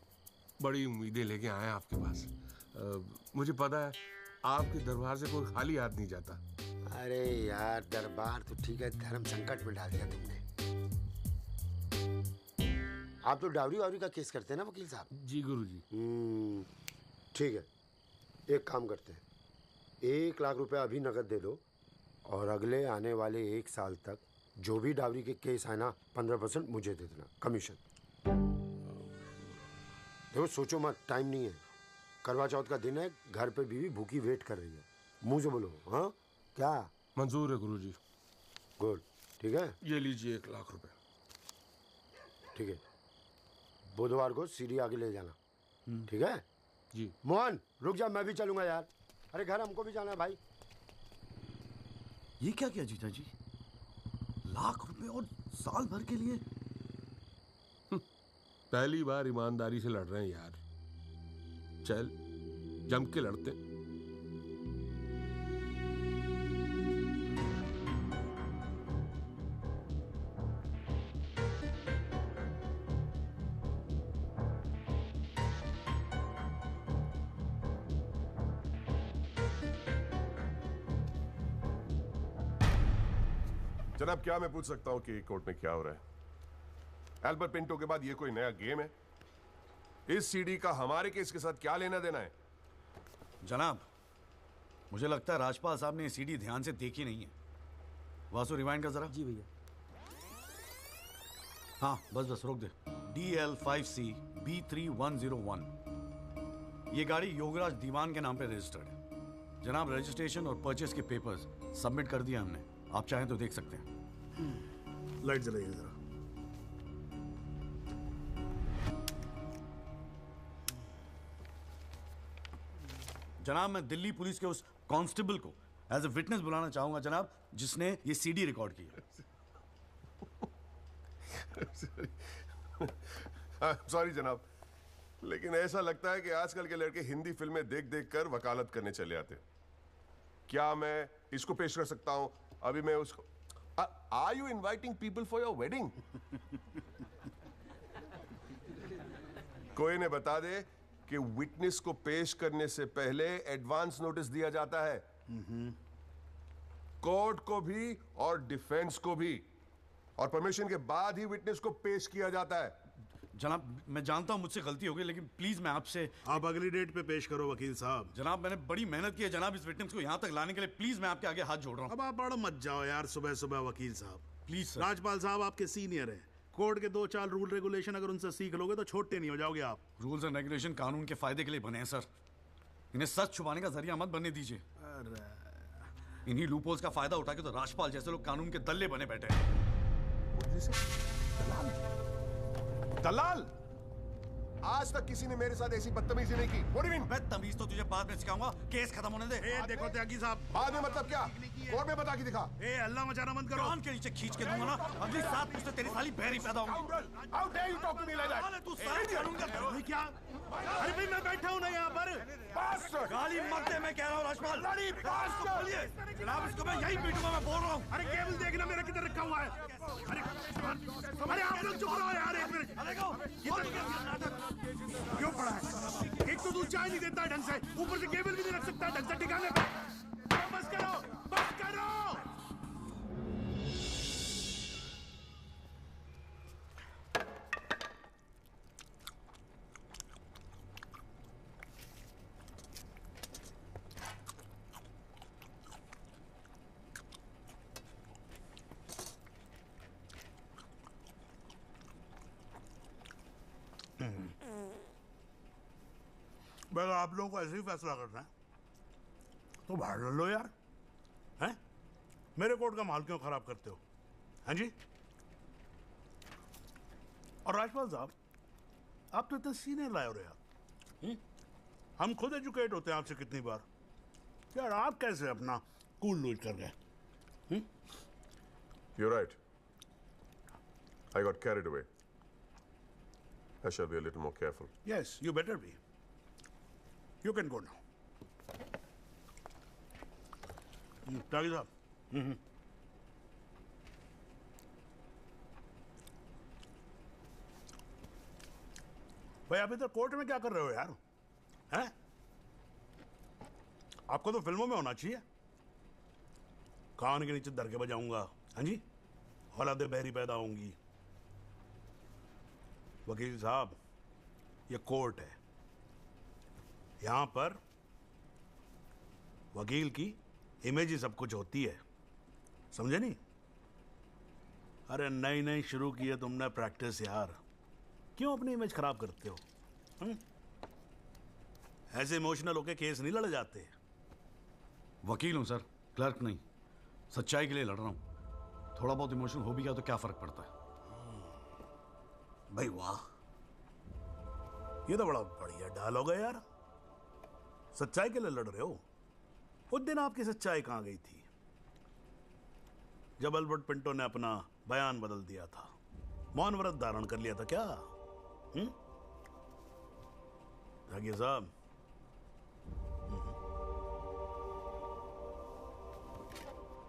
बड़ी उम्मीदें लेके आए आपके पास। मुझे पता है आपके दरबार से कोई खाली हाथ नहीं जाता। अरे यार, दरबार तो ठीक है, धर्म संकट में डाल दिया तुमने। आप तो डावरी वावरी का केस करते हैं ना वकील साहब? जी गुरुजी। ठीक है, एक काम करते हैं, 1 लाख रुपए अभी नकद दे दो, और अगले आने वाले 1 साल तक जो भी डावरी के केस आए ना, 15% मुझे दे देना कमीशन। देखो सोचो मत, टाइम नहीं है। करवा चौथ का दिन है, घर पे बीवी भूखी वेट कर रही है। मुंह से बोलो। हाँ क्या? मंजूर है गुरुजी। गुड, ठीक है। ये लीजिए 1 लाख रुपए। ठीक है, बुधवार को सीढ़ी आगे ले जाना, ठीक है? जी। मोहन रुक जा, मैं भी चलूंगा यार। अरे घर हमको भी जाना है भाई। ये क्या किया जीजा जी? 1 लाख रुपए और साल भर के लिए? पहली बार ईमानदारी से लड़ रहे हैं यार। चल जम के लड़ते हैं। जनाब, क्या मैं पूछ सकता हूं कि कोर्ट में क्या हो रहा है? एल्बर्ट पिंटो के बाद ये कोई नया गेम है? इस सीडी का हमारे केस के साथ क्या लेना देना है? जनाब, मुझे लगता है राजपाल साहब ने ये सीडी ध्यान से देखी नहीं है। वासु रिवाइंड कर जरा। जी भैया। हाँ बस रोक दे। DL5C B3101, ये गाड़ी योगराज दीवान के नाम पे रजिस्टर्ड है। जनाब, रजिस्ट्रेशन और परचेस के पेपर्स सबमिट कर दिया हमने, आप चाहें तो देख सकते हैं। लाइट जलाइए जरा। जनाब, मैं दिल्ली पुलिस के उस कांस्टेबल को एज ए विटनेस बुलाना चाहूंगा जनाब, जिसने ये सीडी रिकॉर्ड की है। सॉरी जनाब, लेकिन ऐसा लगता है कि आजकल के लड़के हिंदी फिल्में देख देख कर वकालत करने चले आते। क्या मैं इसको पेश कर सकता हूं? अभी मैं उसको are you inviting people for your wedding? कोई ने बता दे कि विटनेस को पेश करने से पहले एडवांस नोटिस दिया जाता है, कोर्ट को भी और डिफेंस को भी, और परमिशन के बाद ही विटनेस को पेश किया जाता है। जनाब, मैं जानता हूं मुझसे गलती हो गई, लेकिन प्लीज मैं आपसे। आप अगली डेट पे पेश करो वकील साहब। जनाब, मैंने बड़ी मेहनत की है जनाब इस विटनेस को यहां तक लाने के लिए। प्लीज मैं आपके आगे हाथ जोड़ रहा हूं। अब आप बड़ा मत जाओ यार सुबह सुबह वकील साहब। Please sir. राजपाल साहब आपके सीनियर हैं, कोर्ट के 2-4 रूल रेगुलेशन अगर उनसे सीख लोगे तो छोटे नहीं हो जाओगे आप। रूल्स एंड रेगुलेशन कानून के फायदे के लिए बने हैं सर, इन्हें सच छुपाने का जरिया मत बनने दीजिए। इन्हीं लूपहोल्स का फायदा उठा के तो राजपाल जैसे लोग कानून के दल्ले बने बैठे हैं। दलाल? आज तक किसी ने मेरे साथ ऐसी बदतमीजी नहीं की। What do you mean? मैं तमीज तो तुझे बाद में सिखाऊंगा, केस खत्म होने दे। देखो त्यागी साहब, बाद में मतलब क्या? कोर्ट में बता के दिखा। अल्लाह मचाना बंद करो। कान के नीचे खींच के दूंगा ना, अगली 7 पुश्तें तेरी साली बहरी पैदा होंगी। How dare you talk to me like that? तू सारी कानून का क्या? अरे भाई मैं बैठा हूं ना यहाँ पर। गाली मत दे, मैं कह रहा हूँ राजपाल। जनाब, इसको मैं यही पीटूंगा, मैं बोल रहा हूँ। अरे केबल देखना मेरा किधर रखा हुआ है। अरे आप लोग चुप रहो यार, एक मिनट। क्यों पड़ा है? एक तो दूध चाय नहीं देता ढंग से, ऊपर से केबल भी नहीं रख सकता ढंग से ठिकाने पे। बस करो, बस करो। अगर आप लोगों को ऐसे ही फैसला करना है तो बाहर लड़ लो यार, हैं? मेरे कोर्ट का माहौल क्यों खराब करते हो? हाँ जी। और राजपाल साहब, आप तो इतने सीनियर लाए हो रहे यार। हम खुद एजुकेट होते हैं आपसे कितनी बार यार, आप कैसे अपना कूल लूज कर गए? You're right. I got carried away. I shall be a little more careful. Yes, you better be. You can go now. त्यागी साहब। भाई आप इधर कोर्ट में क्या कर रहे हो यार? हैं? आपको तो फिल्मों में होना चाहिए। कान के नीचे दर के बजाऊंगा, हाँ जी, औलादे बहरी पैदा होंगी। वकील साहब, ये कोर्ट है, यहां पर वकील की इमेज ही सब कुछ होती है, समझे नहीं? अरे नई नई शुरू की है तुमने प्रैक्टिस यार, क्यों अपनी इमेज खराब करते हो? ऐसे इमोशनल होके केस नहीं लड़े जाते। वकील हूं सर, क्लर्क नहीं। सच्चाई के लिए लड़ रहा हूं। थोड़ा बहुत इमोशनल हो भी गया तो क्या फर्क पड़ता है? भाई वाह, ये तो बड़ा बढ़िया डायलॉग है यार। सच्चाई के लिए लड़ रहे हो? उस दिन आपकी सच्चाई कहां गई थी जब एल्बर्ट पिंटो ने अपना बयान बदल दिया था, मौन व्रत धारण कर लिया था क्या? जागिर साहब,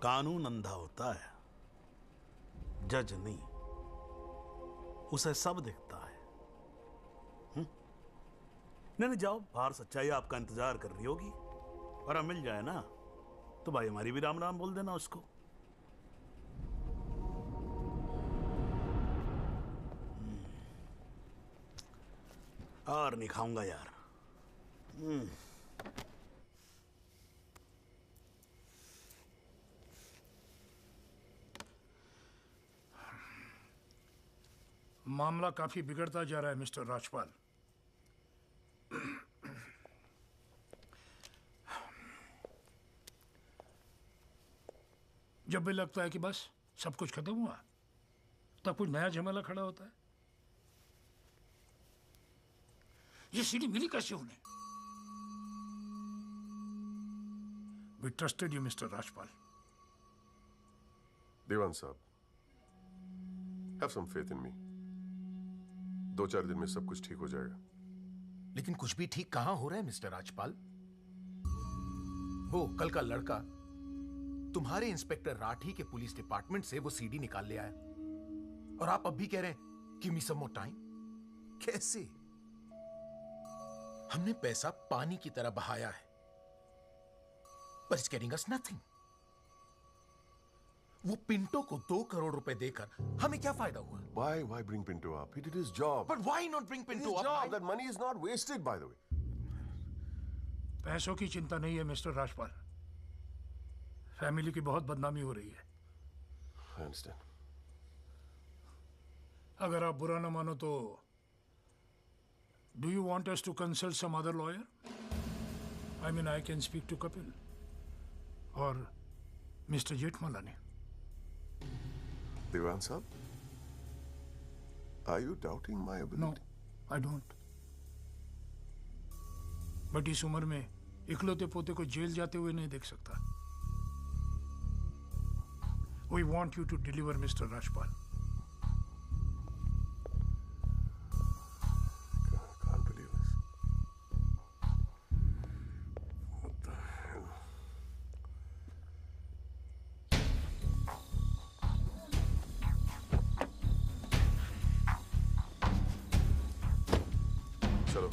कानून अंधा होता है, जज नहीं, उसे सब दिखता है। नहीं जाओ, बाहर सच्चाई आपका इंतजार कर रही होगी, और अब मिल जाए ना तो भाई हमारी भी राम राम बोल देना उसको। और नहीं खाऊंगा यार। मामला काफी बिगड़ता जा रहा है मिस्टर राजपाल। जब भी लगता है कि बस सब कुछ खत्म हुआ, तब कुछ नया झमेला खड़ा होता है। ये सीढ़ी मिली कैसे उन्हें? We trusted you, Mr. Rajpal. देवान साहब, have some faith in me। 2-4 दिन में सब कुछ ठीक हो जाएगा। लेकिन कुछ भी ठीक कहां हो रहा है मिस्टर राजपाल? वो कल का लड़का तुम्हारे इंस्पेक्टर राठी के पुलिस डिपार्टमेंट से वो सीडी निकाल ले आया, और आप अब भी कह रहे हैं गिव मी सम मोर टाइम। कैसे? हमने पैसा पानी की तरह बहाया है, but it's getting us nothing। वो पिंटो को 2 करोड़ रुपए देकर हमें क्या फायदा हुआ? Why bring Pinto up? He did his job। But why not bring Pinto up? Job, that money is not wasted, by the way। पैसों की चिंता नहीं है मिस्टर राजपाल, फैमिली की बहुत बदनामी हो रही है। I understand। अगर आप बुरा ना मानो तो do you want us to consult some other lawyer? I mean, I can speak to Kapil or Mr. Jetmalani। देवान साहब, are you doubting my ability? No, I don't। But इस उम्र में इकलौते पोते को जेल जाते हुए नहीं देख सकता। We want you to deliver, Mr. Rajpal। Can't believe this। What the hell? चलो।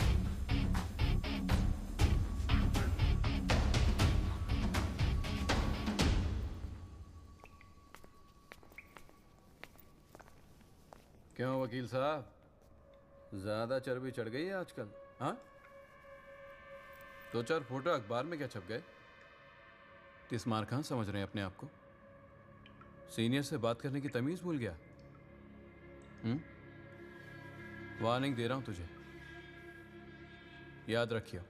क्यों वकील साहब, ज्यादा चर्बी चढ़ गई है आजकल? हाँ, 2-4 फोटो अखबार में क्या छप गए? किस मार खां समझ रहे हैं अपने आप को? सीनियर से बात करने की तमीज भूल गया? वार्निंग दे रहा हूं तुझे, याद रखियो,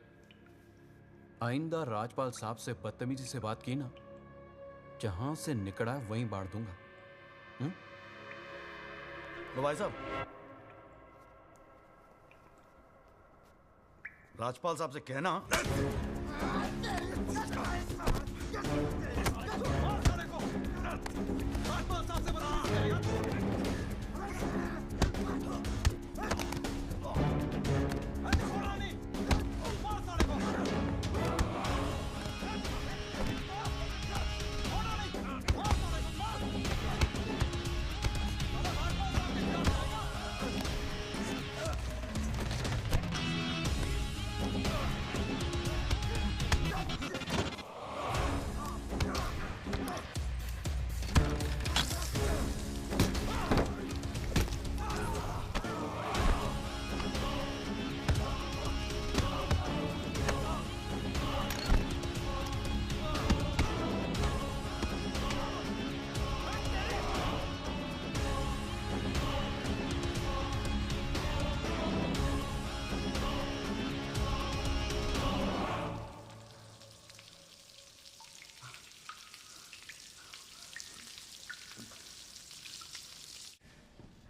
आइंदा राजपाल साहब से बदतमीजी से बात की ना, जहां से निकड़ा वहीं बांट दूंगा। तो भाई साहब, राजपाल साहब से कहना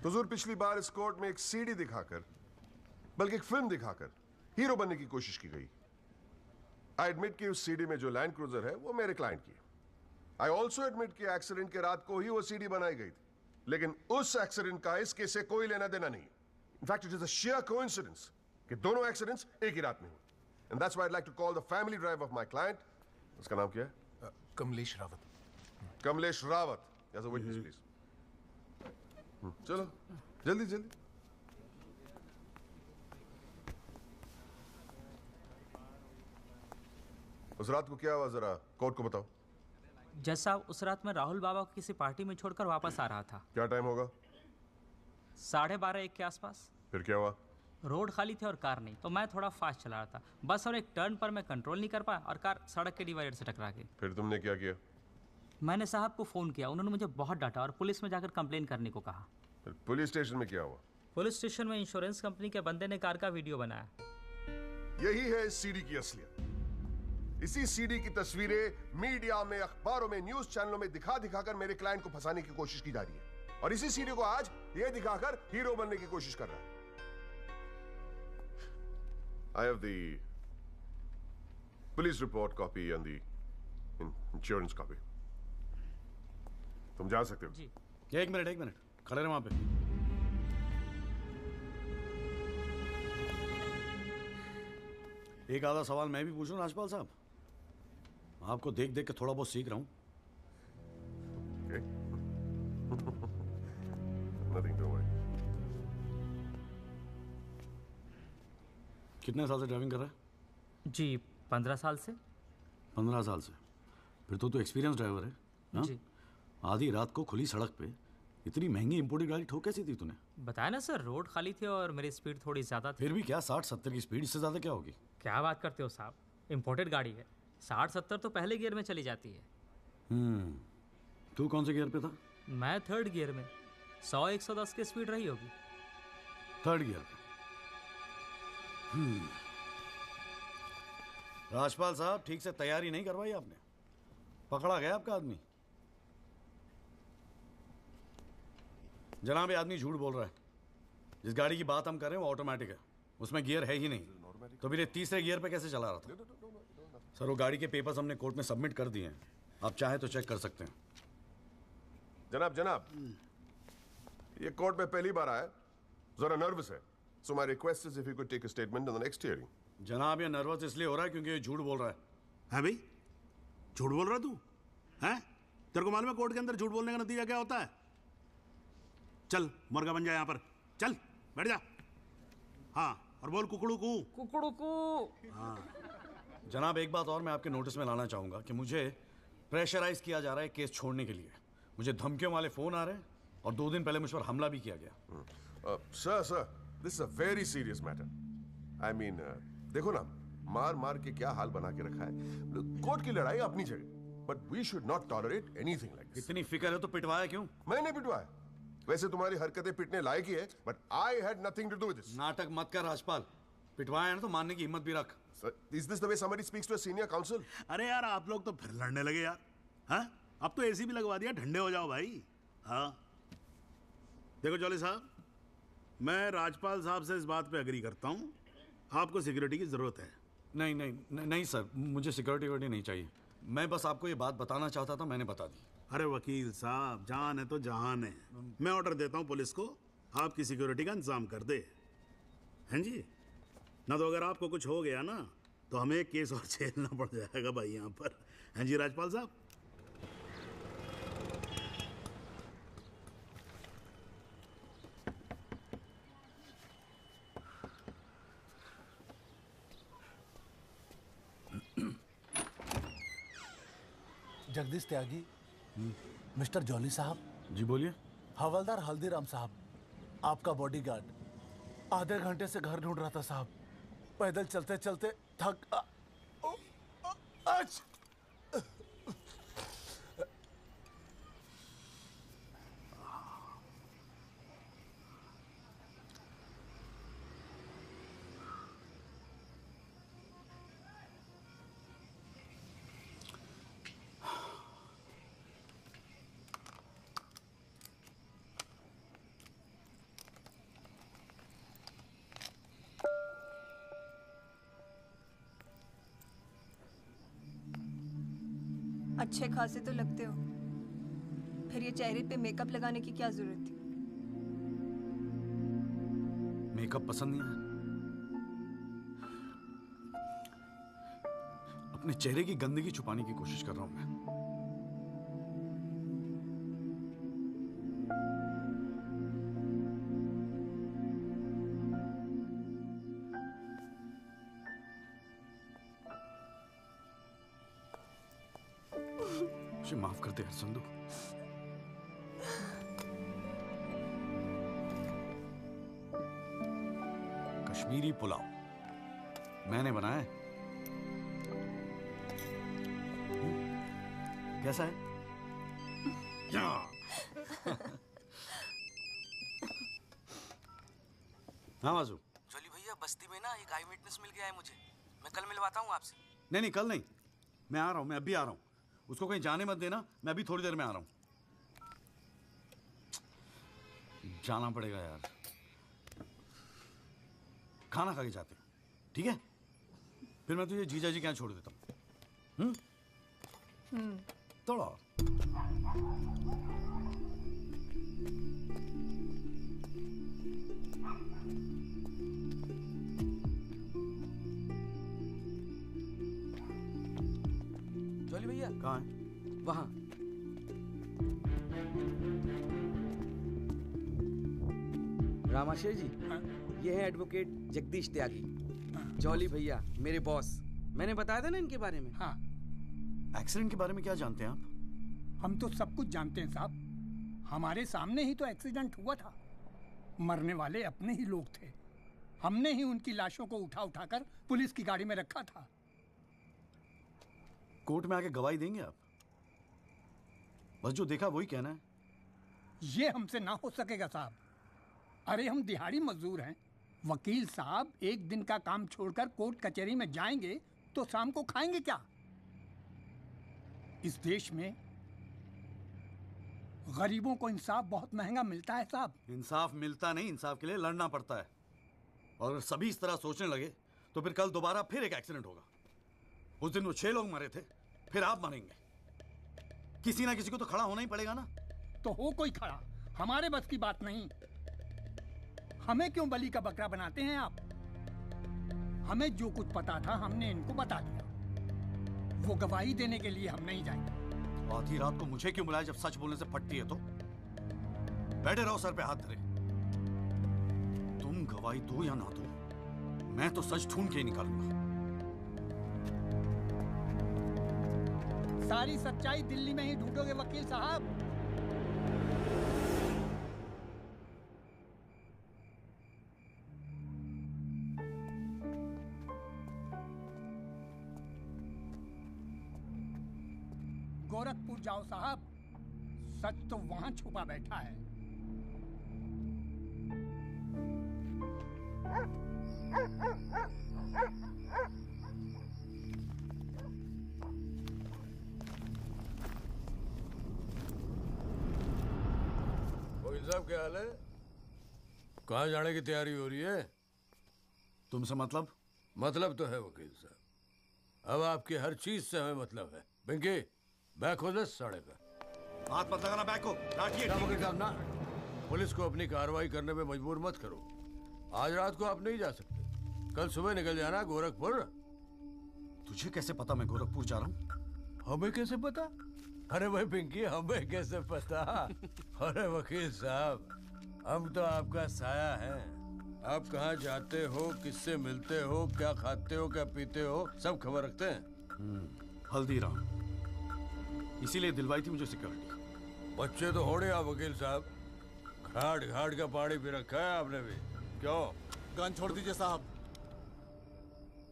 हुजूर, पिछली बार इस कोर्ट में एक सीडी दिखाकर, बल्कि एक फिल्म दिखाकर हीरो बनने की कोशिश की गई। आई एडमिट कि उस सीडी में जो लैंड क्रूजर है वो मेरे क्लाइंट की है। आई ऑल्सो एडमिट कि एक्सीडेंट के रात को ही वो सीडी बनाई गई थी, लेकिन उस एक्सीडेंट का इस केस से कोई लेना देना नहीं। In fact, it is a sheer coincidence कि दोनों एक्सीडेंट्स एक ही रात में हुए. And that's why I'd like to call the family driver of my client. उसका नाम क्या है? Kamlesh Rawat. Kamlesh Rawat. As a witness, please. चलो, जल्दी जल्दी. उस रात को क्या हुआ जरा कोर्ट को बताओ. जज साहब, उस रात मैं राहुल बाबा को किसी पार्टी में छोड़कर वापस आ रहा था. क्या टाइम होगा? 12:30-1 के आसपास. फिर क्या हुआ? रोड खाली थे और कार नहीं, तो मैं थोड़ा फास्ट चला रहा था. बस और एक टर्न पर मैं कंट्रोल नहीं कर पाया और कार सड़क के डिवाइडर से टकरा गई. फिर तुमने क्या किया? मैंने साहब को फ़ोन किया, उन्होंने मुझे बहुत डांटा और पुलिस में जाकर कंप्लेन करने को कहा. फिर पुलिस स्टेशन में क्या हुआ? पुलिस स्टेशन में इंश्योरेंस कंपनी के बंदे ने कार का वीडियो बनाया. यही है इस सीडी की असलियत. इसी सीडी की तस्वीरें मीडिया में, अखबारों में, न्यूज चैनलों में दिखा दिखाकर मेरे क्लाइंट को फंसाने की कोशिश की जा रही है. और इसी सीडी को आज ये दिखाकर हीरो बनने की कोशिश कर रहा है. I have the police report copy and the insurance copy. तुम जा सकते हो. जी. एक मिनट खड़े रहे वहां पे. एक आधा सवाल मैं भी पूछूं राजपाल साहब? आपको देख देख के थोड़ा बहुत सीख रहा हूं. Nothing to worry. कितने साल से ड्राइविंग कर रहा है? जी 15 साल से. 15 साल से. फिर तो तू एक्सपीरियंस ड्राइवर है. हाँ? जी. आधी रात को खुली सड़क पे इतनी महंगी इंपोर्टेड गाड़ी ठोक कैसी थी तूने? बताया ना सर, रोड खाली थी और मेरी स्पीड थोड़ी ज़्यादा थी. फिर भी क्या 60-70 की स्पीड, इससे ज़्यादा क्या होगी? क्या बात करते हो साहब, इंपोर्टेड गाड़ी है. 60-70 तो पहले गियर में चली जाती है. तू कौन से गियर पे था? मैं 3rd गियर में. 100-110 की स्पीड रही होगी. 3rd गियर पे. राजपाल साहब, ठीक से तैयारी नहीं करवाई आपने. पकड़ा गया आपका आदमी. जनाब, ये आदमी झूठ बोल रहा है. जिस गाड़ी की बात हम कर रहे हैं वो ऑटोमेटिक है, उसमें गियर है ही नहीं. तो फिर ये 3रे गियर पे कैसे चला रहा था? सर, वो गाड़ी के पेपर्स हमने कोर्ट में सबमिट कर दिए हैं. आप चाहें तो चेक कर सकते हैं. जनाब, ये कोर्ट में पहली बार आया, जरा नर्वस है. So my request is if you could take a statement in the next hearing. जनाब, ये नर्वस इसलिए हो रहा है क्योंकि ये झूठ बोल रहा है. है भाई? झूठ बोल रहा तू? हैं? तेरे को मालूम है कोर्ट के अंदर झूठ बोलने का नतीजा क्या होता है? चल मुर्गा बन जा यहाँ पर. चल बैठ जा. हाँ, और बोल कुकड़ू कू. कुकड़ू कू. हाँ. जनाब, एक बात और मैं आपके नोटिस में लाना चाहूंगा कि मुझे प्रेशराइज किया जा रहा है केस छोड़ने के लिए. मुझे धमकियों वाले फोन आ रहे हैं और 2 दिन पहले मुझ पर हमला भी किया गया. Sir, this is a very serious matter. I mean, देखो ना, मार के क्या हाल बना के रखा है. कोर्ट की लड़ाई अपनी जगह, but we should not tolerate anything like this. इतनी फिक्र है तो पिटवाया क्यों? मैंने पिटवाया. वैसे तुम्हारी हरकतें पिटने लायक ही है, but I had nothing to do with this. नाटक मत कर राजपाल. पिटवाया ना तो मानने की हिम्मत भी रख. Sir, is this the way somebody speaks to a senior counsel? अरे यार, आप लोग तो फिर लड़ने लगे यार. हाँ? अब तो एसी भी लगवा दिया, ठंडे हो जाओ भाई. हाँ. देखो जॉली साहब, मैं राजपाल साहब से इस बात पे एग्री करता हूँ. आपको सिक्योरिटी की जरूरत है. नहीं सर, मुझे सिक्योरिटी नहीं चाहिए. मैं बस आपको ये बात बताना चाहता था, मैंने बता दी. अरे वकील साहब, जान है तो जहान है. मैं ऑर्डर देता हूँ पुलिस को, आपकी सिक्योरिटी का इंतजाम कर दे. हैं जी? ना तो अगर आपको कुछ हो गया ना तो हमें केस और झेलना पड़ जाएगा भाई यहाँ पर. हैं जी राजपाल साहब? जगदीश त्यागी. मिस्टर जॉली साहब. जी बोलिए. हवलदार हल्दीराम साहब, आपका बॉडीगार्ड. आधे घंटे से घर ढूंढ रहा था साहब. पैदल चलते चलते थक. अच्छे खासे तो लगते हो, फिर ये चेहरे पे मेकअप लगाने की क्या जरूरत थी? मेकअप पसंद नहीं आया? अपने चेहरे की गंदगी छुपाने की कोशिश कर रहा हूं मैं। मुझे माफ कर दे यार संधू। कश्मीरी पुलाव मैंने बनाया है। कैसा है? हाँ वाजू। जोली भैया बस्ती में ना एक आई विटनेस मिल गया है मुझे। मैं कल मिलवाता हूँ आपसे। नहीं कल नहीं, मैं आ रहा हूँ, मैं अभी आ रहा हूँ। उसको कहीं जाने मत देना, मैं अभी थोड़ी देर में आ रहा हूँ। जाना पड़ेगा यार, खाना खा के जाते हैं, ठीक है? फिर मैं तुझे जीजा जी के यहाँ छोड़ देता हूँ। थोड़ा और। जोली भैया कहाँ है? वहाँ। रामाशय जी, ये है एडवोकेट जगदीश त्यागी। जॉली भैया मेरे बॉस। मैंने बताया था ना इनके बारे में। हाँ। एक्सीडेंट के बारे में क्या जानते हैं आप? हम तो सब कुछ जानते हैं साहब। हमारे सामने ही तो एक्सीडेंट हुआ था। मरने वाले अपने ही लोग थे। हमने ही उनकी लाशों को उठा उठाकर पुलिस की गाड़ी में रखा था। कोर्ट में आके गवाही देंगे आप? बस जो देखा वही कहना है। ये हमसे ना हो सकेगा साहब। अरे हम दिहाड़ी मजदूर हैं। वकील साहब एक दिन का काम छोड़कर कोर्ट कचहरी में जाएंगे तो शाम को खाएंगे क्या? इस देश में गरीबों को इंसाफ बहुत महंगा मिलता है साहब। इंसाफ मिलता नहीं, इंसाफ के लिए लड़ना पड़ता है। और अगर सभी इस तरह सोचने लगे तो फिर कल दोबारा फिर एक एक्सीडेंट होगा। उस दिन वो 6 लोग मरे थे, फिर आप मरेंगे। किसी ना किसी को तो खड़ा होना ही पड़ेगा ना। तो हो कोई खड़ा, हमारे बस की बात नहीं। हमें क्यों बलि का बकरा बनाते हैं आप? हमें जो कुछ पता था हमने इनको बता दिया। वो गवाही देने के लिए हम नहीं जाएंगे। आधी रात को मुझे क्यों बुलाया जब सच बोलने से फटती है तो? बैठे रहो सर पे हाथ धरे। तुम गवाही दो या ना दो, मैं तो सच ढूंढ के ही निकालूंगा। सारी सच्चाई दिल्ली में ही ढूंढोगे वकील साहब। गोरखपुर जाओ साहब, सच तो वहां छुपा बैठा है। वकील साहब क्या हाल है? कहाँ जाने की तैयारी हो रही है? तुमसे मतलब? मतलब तो है वकील साहब। अब आपकी हर चीज से हमें मतलब है। पिंकी बैग खोल साढ़े का। हाथ मत लगाना बैग को। वकील साहब ना, पुलिस को अपनी कार्रवाई करने में मजबूर मत करो। आज रात को आप नहीं जा सकते, कल सुबह निकल जाना गोरखपुर। तुझे कैसे पता मैं गोरखपुर जा रहा हूँ? हमें कैसे पता? अरे भाई पिंकी, हमें कैसे पता? अरे वकील साहब, हम तो आपका साया है। आप कहाँ जाते हो, किससे मिलते हो, क्या खाते हो, क्या पीते हो, सब खबर रखते हैं। हल्दीराम, इसीलिए दिलवाई थी मुझे सिक्योरिटी। बच्चे तो होड़े आप वकील साहब, घाट घाट का पानी पी रखा है आपने भी। क्यों? गन छोड़ दीजिए साहब।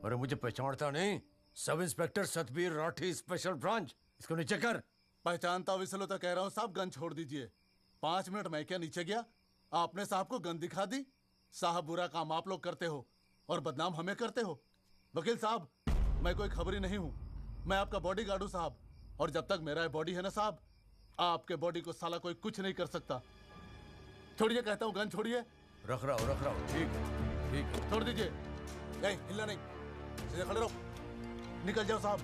अरे मुझे पहचानता नहीं? Sub inspector Satbir Rathi, special branch. इसको नीचे कर। पहचानता हूँ इसलिए तो कह रहा हूँ साहब, गन छोड़ दीजिए। 5 मिनट मैं क्या नीचे गया, आपने साहब को गन दिखा दी। साहब बुरा काम आप लोग करते हो और बदनाम हमें करते हो। वकील साहब, मैं कोई खबरी नहीं हूँ, मैं आपका बॉडीगार्ड हूँ साहब। और जब तक मेरा बॉडी है ना साहब, आपके बॉडी को साला कोई कुछ नहीं कर सकता। छोड़िए कहता हूँ, गन छोड़िए। रख रहा हूँ। ठीक है। छोड़ दीजिए। नहीं हिलना नहीं, सीधे खड़े रहो। निकल जाओ साहब,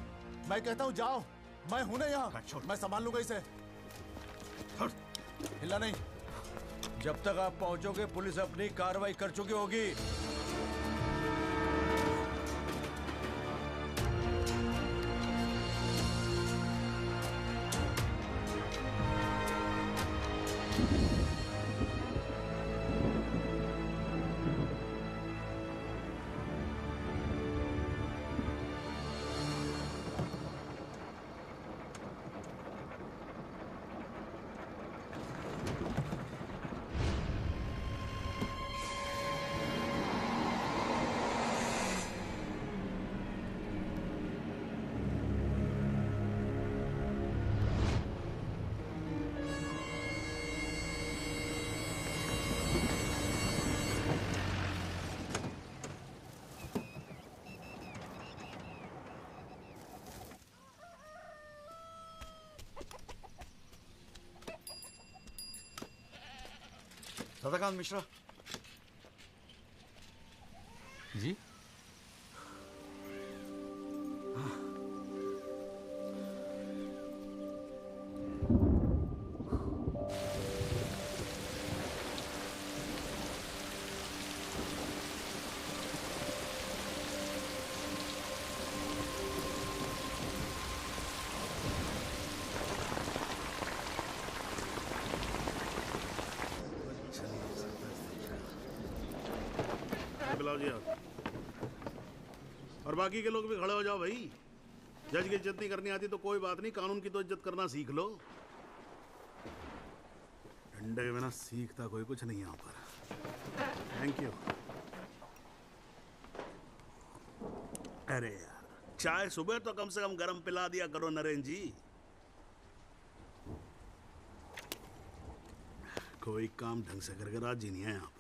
मैं कहता हूँ जाओ। मैं हूं ना यहाँ, मैं संभाल लूंगा इसे। हिलना नहीं। जब तक आप पहुंचोगे पुलिस अपनी कार्रवाई कर चुकी होगी। सदाकांत मिश्रा जी। बुलाओ जी आप। और बाकी के लोग भी खड़े हो जाओ भाई। जज की इज्जत नहीं करनी आती तो कोई बात नहीं, कानून की तो इज्जत करना सीख लो। डंडे के बिना सीखता कोई कुछ नहीं यहाँ पर। Thank you. अरे यार, चाय सुबह तो कम से कम गर्म पिला दिया करो नरेंद्र जी। कोई काम ढंग से करके राजी नहीं है यहाँ पर।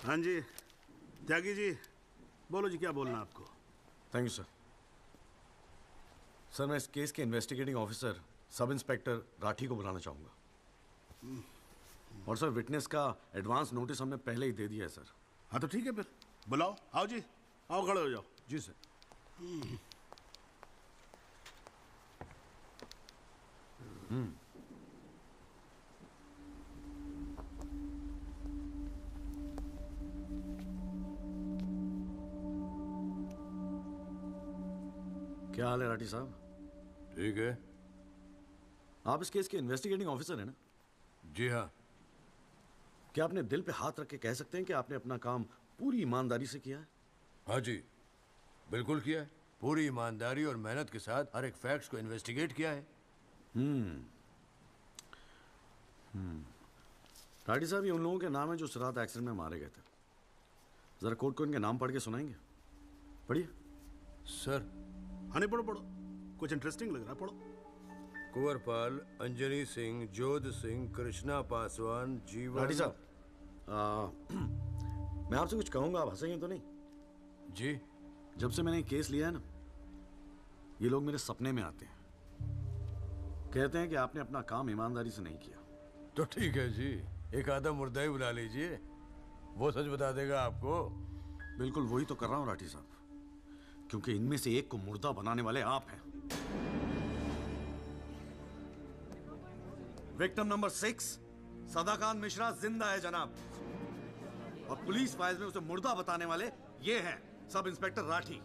हाँ जी त्यागी जी, बोलो जी क्या बोलना आपको। Thank you sir. सर मैं इस केस के investigating officer sub inspector Rathi को बुलाना चाहूँगा। और सर विटनेस का एडवांस नोटिस हमने पहले ही दे दिया है सर। हाँ तो ठीक है फिर बुलाओ। आओ जी, आओ खड़े हो जाओ। जी सर। क्या हाल है राठी साहब? ठीक है। आप इस केस के इन्वेस्टिगेटिंग ऑफिसर हैं ना? जी हाँ। क्या आपने दिल पे हाथ रख के कह सकते हैं कि आपने अपना काम पूरी ईमानदारी से किया है? हाँ जी, बिल्कुल किया है। पूरी ईमानदारी और मेहनत के साथ हर एक फैक्ट्स को इन्वेस्टिगेट किया है। राठी साहब ये उन लोगों के नाम है जो उस रात एक्सीडेंट में मारे गए थे। जरा कोर्ट को इनके नाम पढ़ के सुनाएंगे? पढ़िए। सर। हाँ नहीं, पढ़ो पढ़ो, कुछ इंटरेस्टिंग लग रहा है, पढ़ो। कुंवरपाल, अंजनी सिंह, जोध सिंह, कृष्णा पासवान, जीवन। राठी साहब मैं आपसे कुछ कहूंगा, आप हंसेंगे तो नहीं? जी। जब से मैंने केस लिया है ना, ये लोग मेरे सपने में आते हैं, कहते हैं कि आपने अपना काम ईमानदारी से नहीं किया। तो ठीक है जी, एक आधा मुर्दा ही बुला लीजिए, वो सच बता देगा आपको। बिल्कुल वही तो कर रहा हूं राठी साहब, क्योंकि इनमें से एक को मुर्दा बनाने वाले आप हैं। विक्टिम नंबर 6 सदाकांत मिश्रा जिंदा है जनाब, और पुलिस फाइल्स में उसे मुर्दा बताने वाले ये हैं सब इंस्पेक्टर राठी।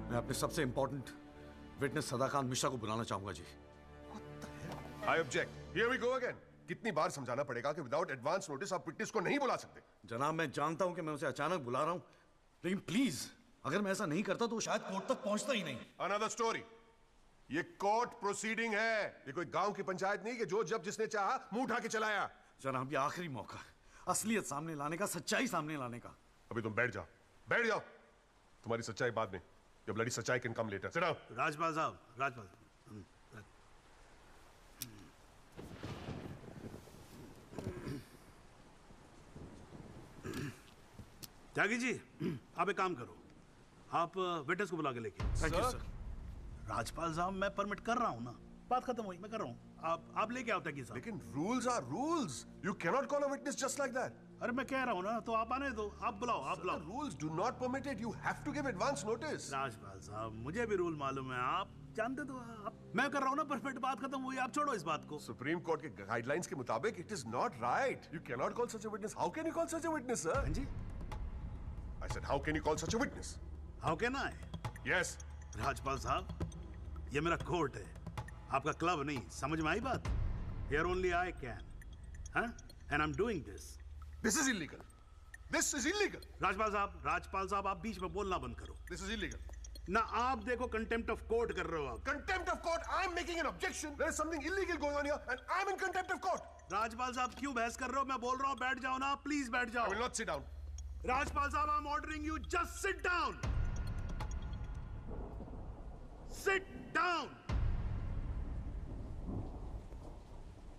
मैं अपने सबसे इंपॉर्टेंट विटनेस सदाकांत मिश्रा को बुलाना चाहूंगा जी। I object. Here we go again. कितनी बार समझाना पड़ेगा कि विदाउट एडवांस नोटिस आप विटनेस को नहीं बुला सकते। जनाब मैं जानता हूं कि मैं उसे अचानक बुला रहा हूं, लेकिन प्लीज अगर मैं ऐसा नहीं करता तो शायद कोर्ट तक पहुंचता ही नहीं। Another story. ये कोर्ट प्रोसीडिंग है, ये कोई गांव की पंचायत नहीं कि जो जब जिसने चाहा मुंह उठा के चलाया। जनाब ये आखिरी मौका है असलियत सामने लाने का, सच्चाई सामने लाने का। अभी तुम बैठ जाओ, बैठ जाओ। तुम्हारी सच्चाई बाद में, जब लड़ी सच्चाई can come later. Sit down. Rajpal साहब, राजपाल त्यागी जी, आप एक काम करो, आप विटनेस को बुला के लेके। Thank you sir. राजपाल साहब मैं परमिट कर रहा हूं ना, बात खत्म हुई, मैं कर रहा हूँ। आप लेके आओ तकी साहब। लेकिन rules are rules, you cannot call a witness just like that. अरे मैं कह रहा हूँ ना, तो आप आने दो, आप बुलाओ, आप बुलाओ। Rules do not permit it, you have to give advance notice. Rajpal साहब, मुझे भी रूल मालूम है, आप जानते तो आप। मैं कर रहा हूँ ना, परफेक्ट, बात खत्म हुई, आप छोड़ो इस बात को। सुप्रीम कोर्ट के गाइडलाइंस के मुताबिक it is not right, you cannot call such a witness. How can you call such a witness sir? हाँ जी, I said how can you call such a witness? How can I? Yes Rajpal साहब, ये मेरा court है, आपका club नहीं, समझ में आई बात? Here only I can, huh? And I'm doing this. This is illegal. This is illegal. Rajpal साहब, आप बीच में बोलना बंद करो। This is illegal. ना आप देखो कंटेम्प्ट ऑफ कोर्ट कर रहे हो आप। Contempt of court. I'm making an objection. There is something illegal going on here, and I'm in contempt of court. Rajpal साहब क्यों बहस कर रहे हो? मैं बोल रहा हूँ, बैठ जाओ ना, प्लीज बैठ जाओ। I will not sit down. Rajpal साहब, I'm ordering you, just sit down. Sit down.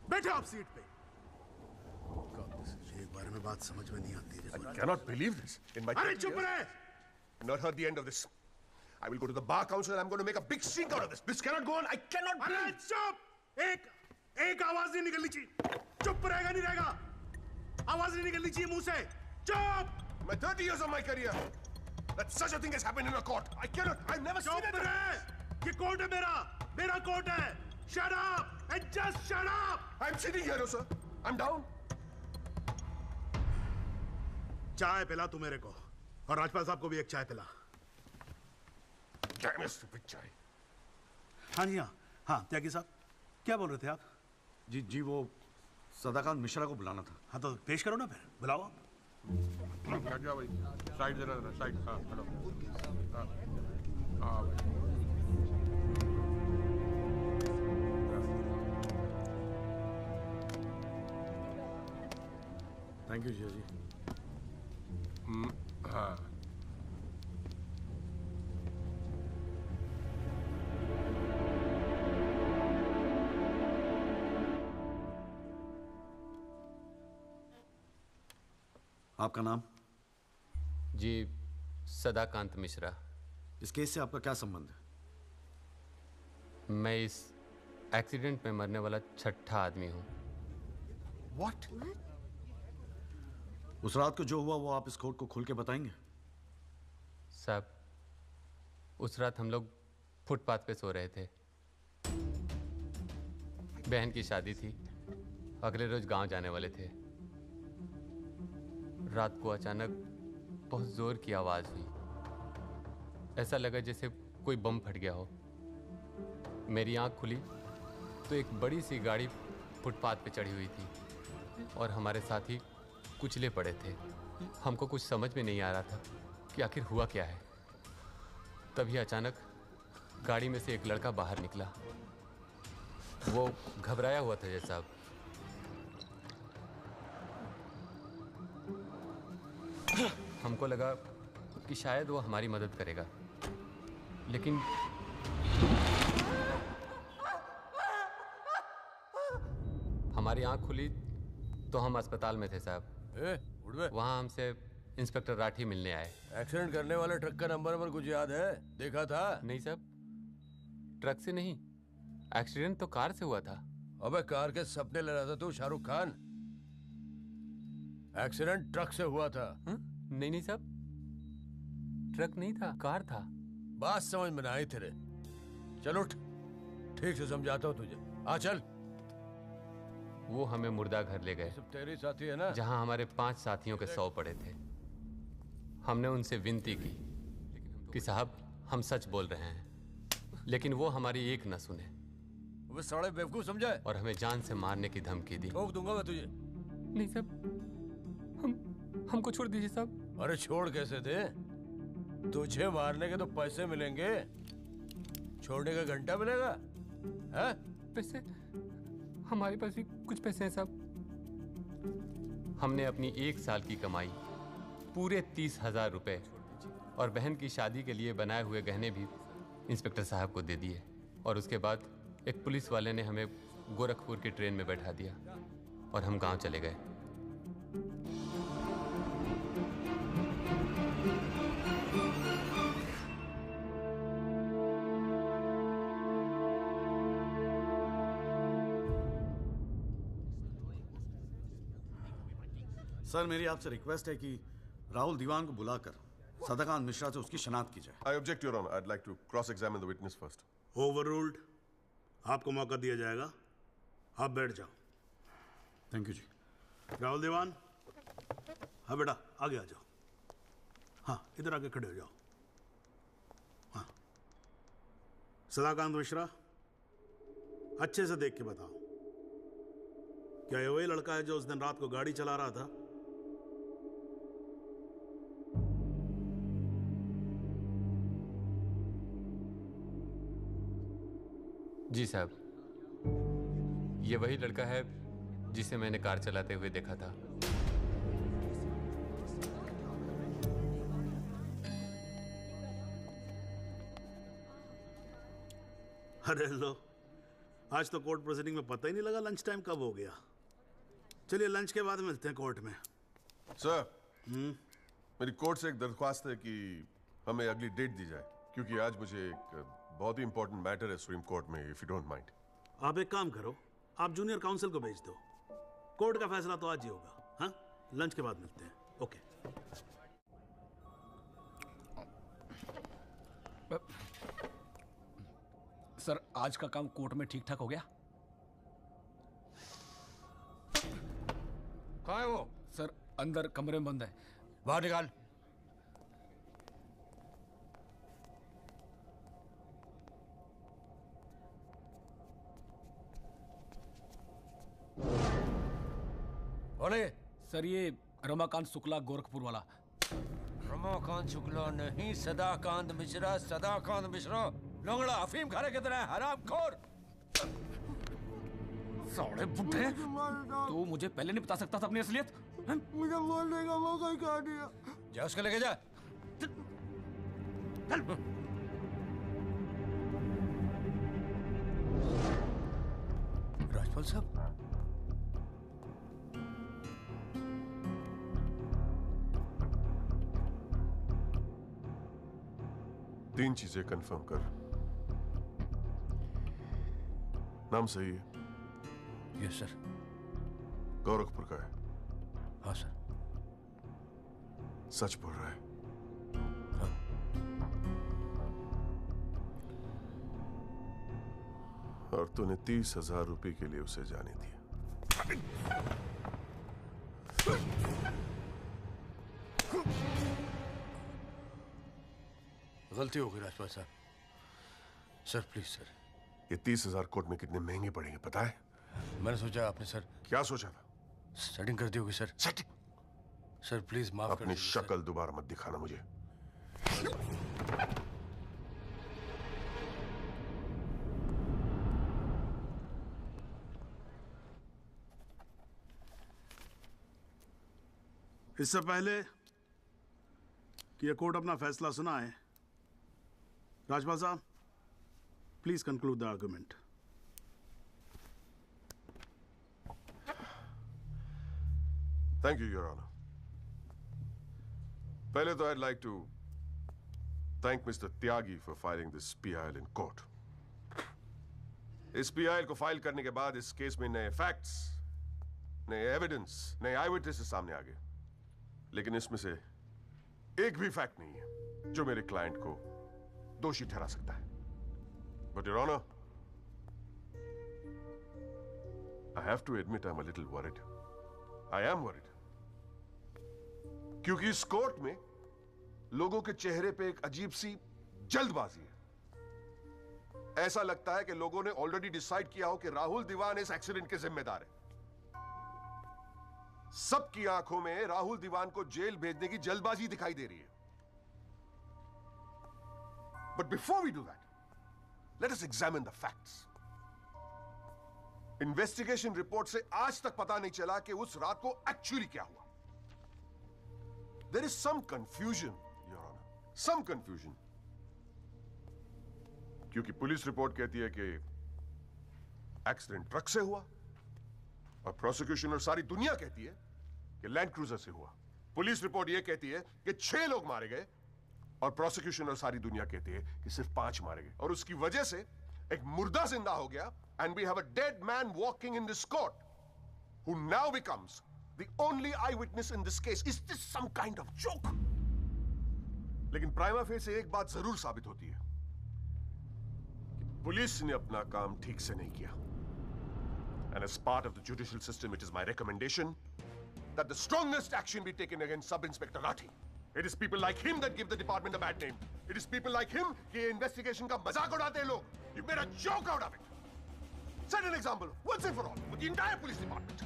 बैठो आप सीट पे। एक बार में बात समझ में नहीं आती। I cannot believe this. In my अरे चुप रहे! Not heard the end of this. I will go to the bar council and I'm going to make a big stink out of this. This cannot go on. I cannot. अरे चुप! एक आवाज नहीं निकलनी चाहिए। चुप रहेगा नहीं रहेगा। आवाज नहीं निकलनी चाहिए मुंह से। चुप! My 30 years of my career, that such a thing has happened in a court. I cannot. I've never seen it. चुप रहे! ये कोर्ट है मेरा कोर्ट है। Shut up and just shut up. I'm sitting here, sir. I'm down. चाय पिला तू मेरे को, और राजपाल साहब को भी एक चाय पिला। Damn it, stupid चाय। हाँ जी, हाँ त्यागी साहब, क्या बोल रहे थे आप? जी वो सदाकांत मिश्रा को बुलाना था। हाँ तो पेश करो ना फिर, बुलाओ आप। हट जाओ भाई, साइड जरा, साइड। हाँ हेलो, हाँ भाई। थैंक यू जी। हाँ आपका नाम? जी सदाकांत मिश्रा। इस केस से आपका क्या संबंध है? मैं इस एक्सीडेंट में मरने वाला छठा आदमी हूँ। What? उस रात को जो हुआ वो आप इस कोर्ट को खुल के बताएंगे? साहब, उस रात हम लोग फुटपाथ पे सो रहे थे। बहन की शादी थी, अगले रोज गांव जाने वाले थे। रात को अचानक बहुत जोर की आवाज हुई। ऐसा लगा जैसे कोई बम फट गया हो। मेरी आंख खुली तो एक बड़ी सी गाड़ी फुटपाथ पे चढ़ी हुई थी और हमारे साथी कुचले पड़े थे। हमको कुछ समझ में नहीं आ रहा था कि आखिर हुआ क्या है। तभी अचानक गाड़ी में से एक लड़का बाहर निकला। वो घबराया हुआ था जैसा। हमको लगा कि शायद वो हमारी मदद करेगा, लेकिन हमारी आंख खुली तो हम अस्पताल में थे साहब। वहाँ हमसे इंस्पेक्टर राठी मिलने आए। एक्सीडेंट करने वाले ट्रक का नंबर कुछ याद है? देखा था? नहीं साहब, ट्रक से नहीं, एक्सीडेंट तो कार से हुआ था। अबे कार के सपने ले रहा था तू शाहरुख खान। एक्सीडेंट ट्रक से हुआ था। नहीं साहब, ट्रक नहीं था, कार था। बात समझ में ना आई तेरे। चल उठ, ठीक से समझाता हूँ तुझे। आ चल। वो हमें मुर्दा घर ले गए। सब तेरे साथी है ना? जहाँ हमारे 5 साथियों के 100 पड़े थे। हमने उनसे विनती की कि साहब हम सच बोल रहे हैं, लेकिन वो हमारी एक न सुने। वो साले बेवकूफ समझा है और हमें जान से मारने की धमकी दी। ठोक दूंगा मैं तुझे। नहीं साहब, हमको छोड़ दीजिए साहब। अरे छोड़ कैसे थे? तुझे मारने के तो पैसे मिलेंगे, छोड़ने का घंटा मिलेगा? हैं? पैसे? हमारे पास भी कुछ पैसे हैं साहब। हमने अपनी 1 साल की कमाई पूरे 30,000 रुपए और बहन की शादी के लिए बनाए हुए गहने भी इंस्पेक्टर साहब को दे दिए। और उसके बाद एक पुलिस वाले ने हमें गोरखपुर की ट्रेन में बैठा दिया और हम गांव चले गए। सर मेरी आपसे रिक्वेस्ट है कि राहुल दीवान को बुलाकर सदाकांत मिश्रा से उसकी शनाख्त की जाए। I object, Your Honor. I'd like to cross-examine the witness first. Overruled. आपको मौका दिया जाएगा, आप बैठ जाओ। थैंक यू जी। राहुल दीवान, हाँ बेटा आगे आ जाओ। हाँ इधर आके खड़े हो जाओ। हाँ सदाकांत मिश्रा, अच्छे से देख के बताओ, क्या ये वही लड़का है जो उस दिन रात को गाड़ी चला रहा था? जी साहब, ये वही लड़का है जिसे मैंने कार चलाते हुए देखा था। अरे लो, आज तो कोर्ट प्रोसीडिंग में पता ही नहीं लगा लंच टाइम कब हो गया। चलिए लंच के बाद मिलते हैं कोर्ट में। सर, मेरी कोर्ट से एक दरख्वास्त है कि हमें अगली डेट दी जाए, क्योंकि आज मुझे एक बहुत ही इंपॉर्टेंट मैटर है सुप्रीम कोर्ट में, इफ यू डोंट माइंड। आप एक काम करो, आप जूनियर काउंसिल को भेज दो, कोर्ट का फैसला तो आज ही होगा। हाँ लंच के बाद मिलते हैं। ओके। सर आज का काम कोर्ट में ठीक ठाक हो गया? कहाँ है वो? सर अंदर कमरे में बंद है। बाहर निकाल। बोले। सर ये रमाकांत शुक्ला गोरखपुर वाला। रमाकांत शुक्ला नहीं, सदाकांत मिश्रा। सदाकांत मिश्रा लोंगड़ा अफीम खाने की तरह हरामखोर। साले बुड्ढे, तू मुझे पहले नहीं बता सकता था अपनी असलियत? मुझे बोलने का मौका ही कहा दिया। जा उसको लेके जा। राजपाल साहब, तीन चीजें कंफर्म कर। नाम सही है? Yes sir. गोरखपुर का है? हाँ सर। सच बोल रहा है? हाँ। और तूने 30,000 रुपए के लिए उसे जाने दिया। गलती हो गई राजपाल साहब। Sir please sir. ये 30,000 कोर्ट में कितने महंगे पड़ेंगे पता है? मैंने सोचा आपने सर। क्या सोचा था? सेटिंग कर दी होगी सर। सेटिंग? सर प्लीज माफ कर अपनी शक्ल दोबारा मत दिखाना मुझे। इससे पहले कि यह कोर्ट अपना फैसला सुनाए, राजपाल साहब please conclude the argument. Thank you your honour. पहले तो I'd like to thank Mr. Tyagi for filing this PIL in court. इस PIL को फाइल करने के बाद इस केस में नए फैक्ट्स, नए एविडेंस, नए आई विटनेसेस सामने आ गए, लेकिन इसमें से एक भी फैक्ट नहीं है जो मेरे क्लाइंट को दोषी ठहरा सकता है। But Your Honor, I have to admit I'm a little worried. I am worried. क्योंकि इस कोर्ट में लोगों के चेहरे पे एक अजीब सी जल्दबाजी है। ऐसा लगता है कि लोगों ने ऑलरेडी डिसाइड किया हो कि राहुल दीवान इस एक्सीडेंट के जिम्मेदार है। सबकी आंखों में राहुल दीवान को जेल भेजने की जल्दबाजी दिखाई दे रही है। But before we do that, let us examine the facts. Investigation report से आज तक पता नहीं चला कि उस रात को एक्चुअली क्या हुआ। There is some confusion, Your Honor. Some confusion. क्योंकि पुलिस रिपोर्ट कहती है कि एक्सीडेंट ट्रक से हुआ, और प्रोसिक्यूशन और सारी दुनिया कहती है कि लैंड क्रूजर से हुआ। पुलिस रिपोर्ट यह कहती है कि 6 लोग मारे गए, और प्रोसिक्यूशन और सारी दुनिया कहती है कि सिर्फ 5 मारे गए, और उसकी वजह से एक मुर्दा जिंदा हो गया, and we have a dead man walking in this court, who now becomes the only eyewitness in this case. Is this some kind of joke? लेकिन प्राइमा फेस एक बात जरूर साबित होती है कि पुलिस ने अपना काम ठीक से नहीं किया. And as part of the judicial system, it is my recommendation that the strongest action be taken against Sub-Inspector Rathi. It is people like him that give the department a bad name. It is people like him कि investigation का मजाक उड़ाते हैं लोग. You made a joke out of it. Set an example, once and for all, with the entire police department.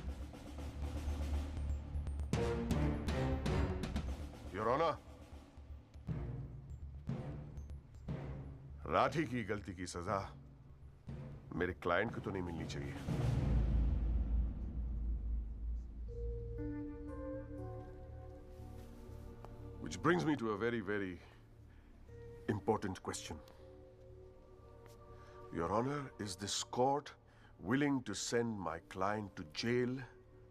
Your Honor, Rathi की गलती की सजा मेरे क्लाइंट को तो नहीं मिलनी चाहिए. Which brings me to a very, very important question. Your Honor, is this court willing to send my client to jail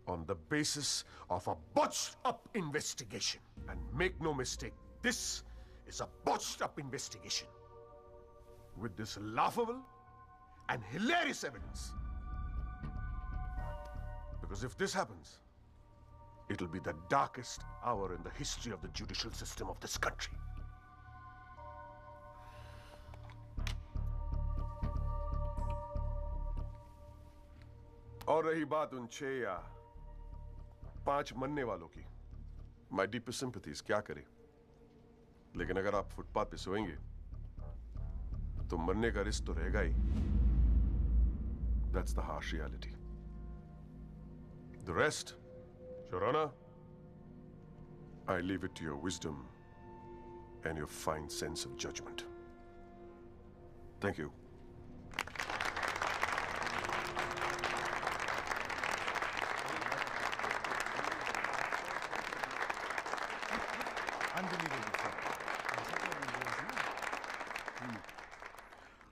on the basis of a botched-up investigation? And make no mistake, this is a botched-up investigation with this laughable and hilarious evidence. Because if this happens, it'll be the darkest hour in the history of the judicial system of this country. और रही बात उन 6 या 5 मरने वालों की, my deepest sympathies, क्या करें? लेकिन अगर आप फुटपाथ पे सोएंगे तो मरने का रिस्क तो रहेगा ही. That's the harsh reality. The rest, Your Honor, I leave it to your wisdom and your fine sense of judgment. Thank you.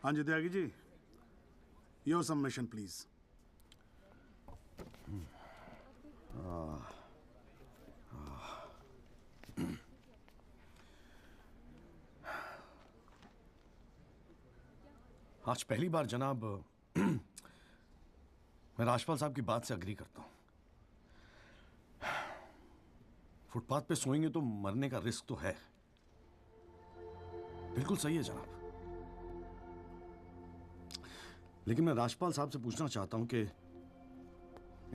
हाँ जी Tyagi ji, your submission please. आज पहली बार जनाब मैं राजपाल साहब की बात से अग्री करता हूं. फुटपाथ पे सोएंगे तो मरने का रिस्क तो है. बिल्कुल सही है जनाब. लेकिन मैं राजपाल साहब से पूछना चाहता हूं कि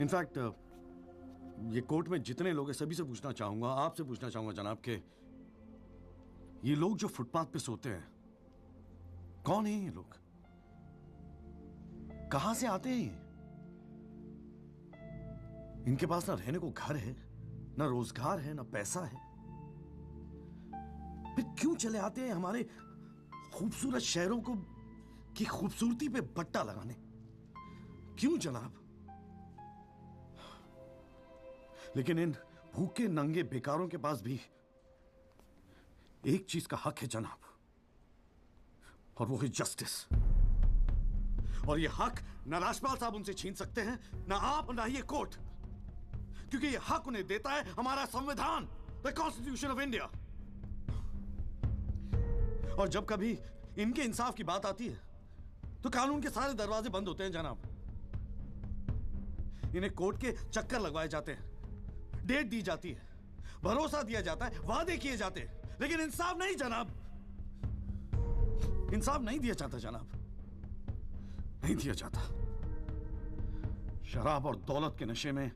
इनफैक्ट ये कोर्ट में जितने लोग हैं सभी से पूछना चाहूंगा, आपसे पूछना चाहूंगा जनाब कि ये लोग जो फुटपाथ पे सोते हैं कौन है? ये लोग कहां से आते हैं? इनके पास ना रहने को घर है, ना रोजगार है, ना पैसा है. फिर क्यों चले आते हैं हमारे खूबसूरत शहरों को की खूबसूरती पे बट्टा लगाने? क्यों जनाब? लेकिन इन भूखे नंगे बेकारों के पास भी एक चीज का हक है जनाब, और वो है जस्टिस. और ये हक ना राजपाल साहब उनसे छीन सकते हैं, ना आप, ना ये कोर्ट, क्योंकि ये हक उन्हें देता है हमारा संविधान, द कॉन्स्टिट्यूशन ऑफ इंडिया. और जब कभी इनके इंसाफ की बात आती है तो कानून के सारे दरवाजे बंद होते हैं जनाब. इन्हें कोर्ट के चक्कर लगवाए जाते हैं, डेट दी जाती है, भरोसा दिया जाता है, वादे किए जाते हैं, लेकिन इंसाफ नहीं जनाब. इंसाफ नहीं दिया जाता जनाब, नहीं दिया जाता. शराब और दौलत के नशे में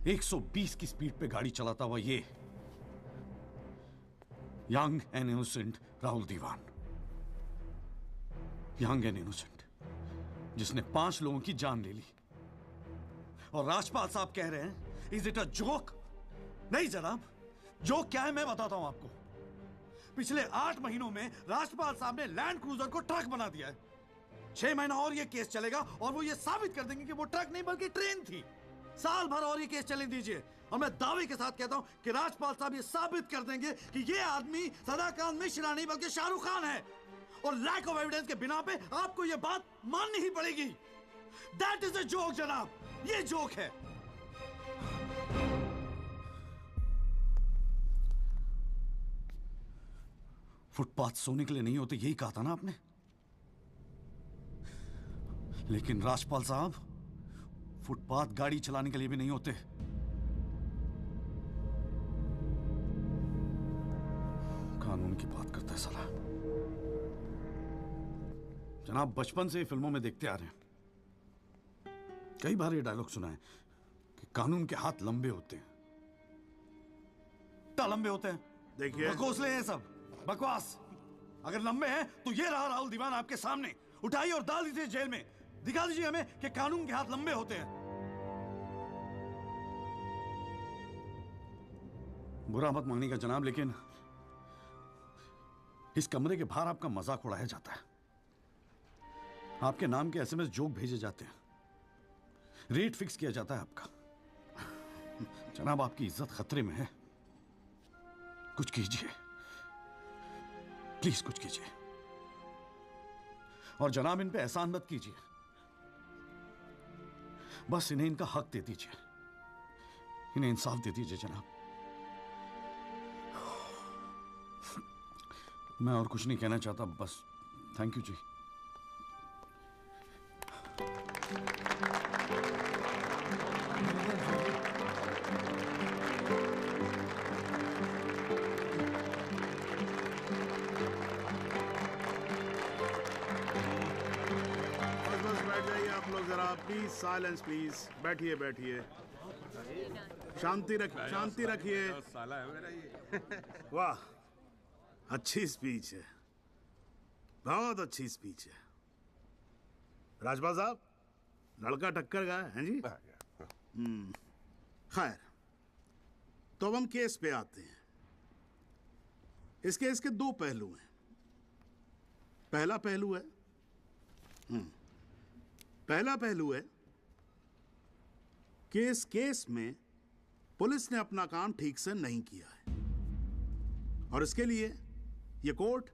120 की स्पीड पे गाड़ी चलाता हुआ ये young and innocent Rahul Diwan, young and innocent, जिसने 5 लोगों की जान ले ली. और राजपाल साहब कह रहे हैं इज इट अ जोक? नहीं जनाब, जोक क्या है मैं बताता हूं आपको. पिछले 8 महीनों में राजपाल साहब ने लैंड क्रूजर को ट्रक बना दिया है. 6 महीना और ये केस चलेगा और वो ये साबित कर देंगे कि वो ट्रक नहीं बल्कि ट्रेन थी. साल भर और ये केस चलने दीजिए और मैं दावे के साथ कहता हूं कि राजपाल साहब ये साबित कर देंगे कि ये आदमी सदाकांत मिश्रा नहीं बल्कि शाहरुख खान है. और लैक ऑफ एविडेंस के बिना पे आपको ये बात माननी ही पड़ेगी. दैट इज अ जोक जनाब, ये जोक है. फुटपाथ सोने के लिए नहीं होते, यही कहा था ना आपने. लेकिन राजपाल साहब फुटपाथ गाड़ी चलाने के लिए भी नहीं होते। कानून की बात करता है साला। जनाब, बचपन से ही फिल्मों में देखते आ रहे हैं, कई बार ये डायलॉग सुना है कि कानून के हाथ लंबे होते हैं। क्या लंबे होते हैं? देखिए, बकौसले हैं सब, बकवास। अगर लंबे हैं तो ये रहा राहुल दीवान आपके सामने, उठाइए और डाल दीजिए जेल में। दिखा दीजिए हमें कि कानून के हाथ लंबे होते हैं। बुरा मत मानिएगा जनाब, लेकिन इस कमरे के बाहर आपका मजाक उड़ाया जाता है, आपके नाम के एसएमएस जोक भेजे जाते हैं, रेट फिक्स किया जाता है आपका। जनाब, आपकी इज्जत खतरे में है, कुछ कीजिए, प्लीज कुछ कीजिए। और जनाब, इन पे एहसान मत कीजिए, बस इन्हें इनका हक दे दीजिए, इन्हें इंसाफ दे दीजिए जनाब। मैं और कुछ नहीं कहना चाहता, बस थैंक यू जी। Please silence please. बैठिए बैठिए, शांति रखिए। वाह, अच्छी स्पीच है, बहुत अच्छी स्पीच है। राजपाल साहब, लड़का टक्कर गया है जी। खैर, तो अब हम केस पे आते हैं। इस केस के दो पहलू हैं। पहला पहलू है कि इस केस में पुलिस ने अपना काम ठीक से नहीं किया है, और इसके लिए यह कोर्ट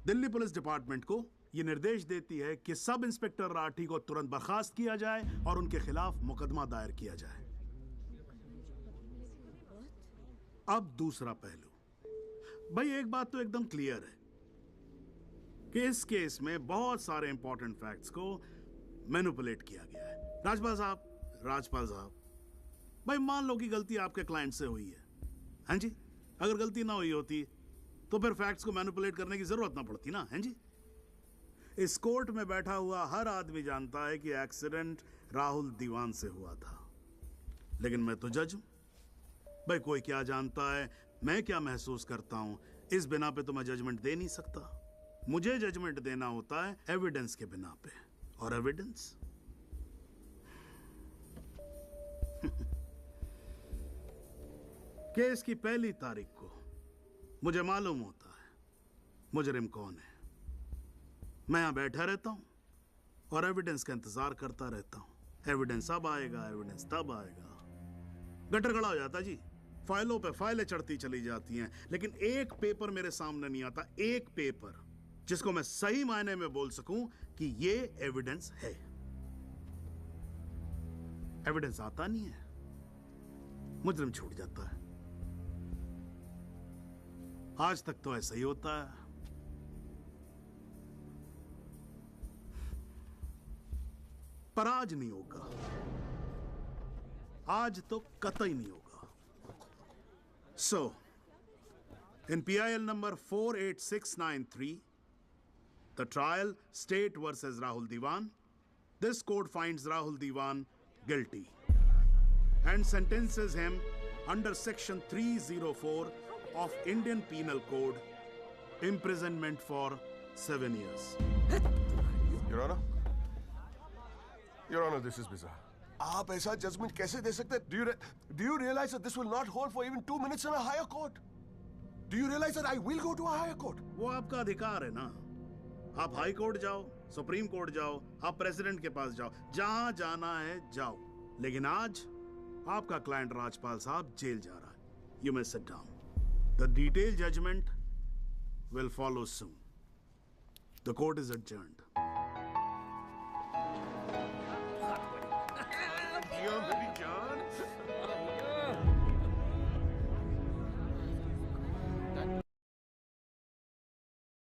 दिल्ली पुलिस डिपार्टमेंट को यह निर्देश देती है कि सब इंस्पेक्टर राठी को तुरंत बर्खास्त किया जाए और उनके खिलाफ मुकदमा दायर किया जाए। अब दूसरा पहलू। भाई, एक बात तो एकदम क्लियर है कि इस केस में बहुत सारे इंपॉर्टेंट फैक्ट्स को मैनिपुलेट किया गया है। राजपाल साहब, भाई मान लो कि गलती आपके क्लाइंट से हुई है, हैं जी? अगर गलती ना हुई होती तो फिर फैक्ट्स को मैनिपुलेट करने की जरूरत ना पड़ती ना, हैं जी? इस कोर्ट में बैठा हुआ हर आदमी जानता है कि एक्सीडेंट राहुल दीवान से हुआ था, लेकिन मैं तो जज हूं। भाई, कोई क्या जानता है, मैं क्या महसूस करता हूं, इस बिना पे तो मैं जजमेंट दे नहीं सकता। मुझे जजमेंट देना होता है एविडेंस के बिना पे, और एविडेंस केस की पहली तारीख को मुझे मालूम होता है मुजरिम कौन है। मैं यहां बैठा रहता हूं और एविडेंस का इंतजार करता रहता हूं। एविडेंस अब आएगा, एविडेंस तब आएगा। गटर खड़ा हो जाता जी, फाइलों पे फाइलें चढ़ती चली जाती हैं, लेकिन एक पेपर मेरे सामने नहीं आता, एक पेपर जिसको मैं सही मायने में बोल सकूं कि ये एविडेंस है। एविडेंस आता नहीं है, मुजरिम छूट जाता है। आज तक तो ऐसा ही होता है। पर आज नहीं होगा, आज तो कतई नहीं होगा। So, in PIL number 48693, the trial State versus Rahul Diwan, this court finds Rahul Diwan guilty and sentences him under section 304 of Indian Penal Code, imprisonment for 7 years. Your Honor, this is bizarre. आप ऐसा judgement कैसे दे सकते हैं? Do you realize that this will not hold for even 2 minutes in a higher court? Do you realize that I will go to a higher court? वो आपका अधिकार है ना। आप हाई कोर्ट जाओ, सुप्रीम कोर्ट जाओ, आप प्रेसिडेंट के पास जाओ, जहां जाना है जाओ। लेकिन आज आपका क्लाइंट राजपाल साहब जेल जा रहा है। You may sit down. The detailed judgment will follow soon. The court is adjourned.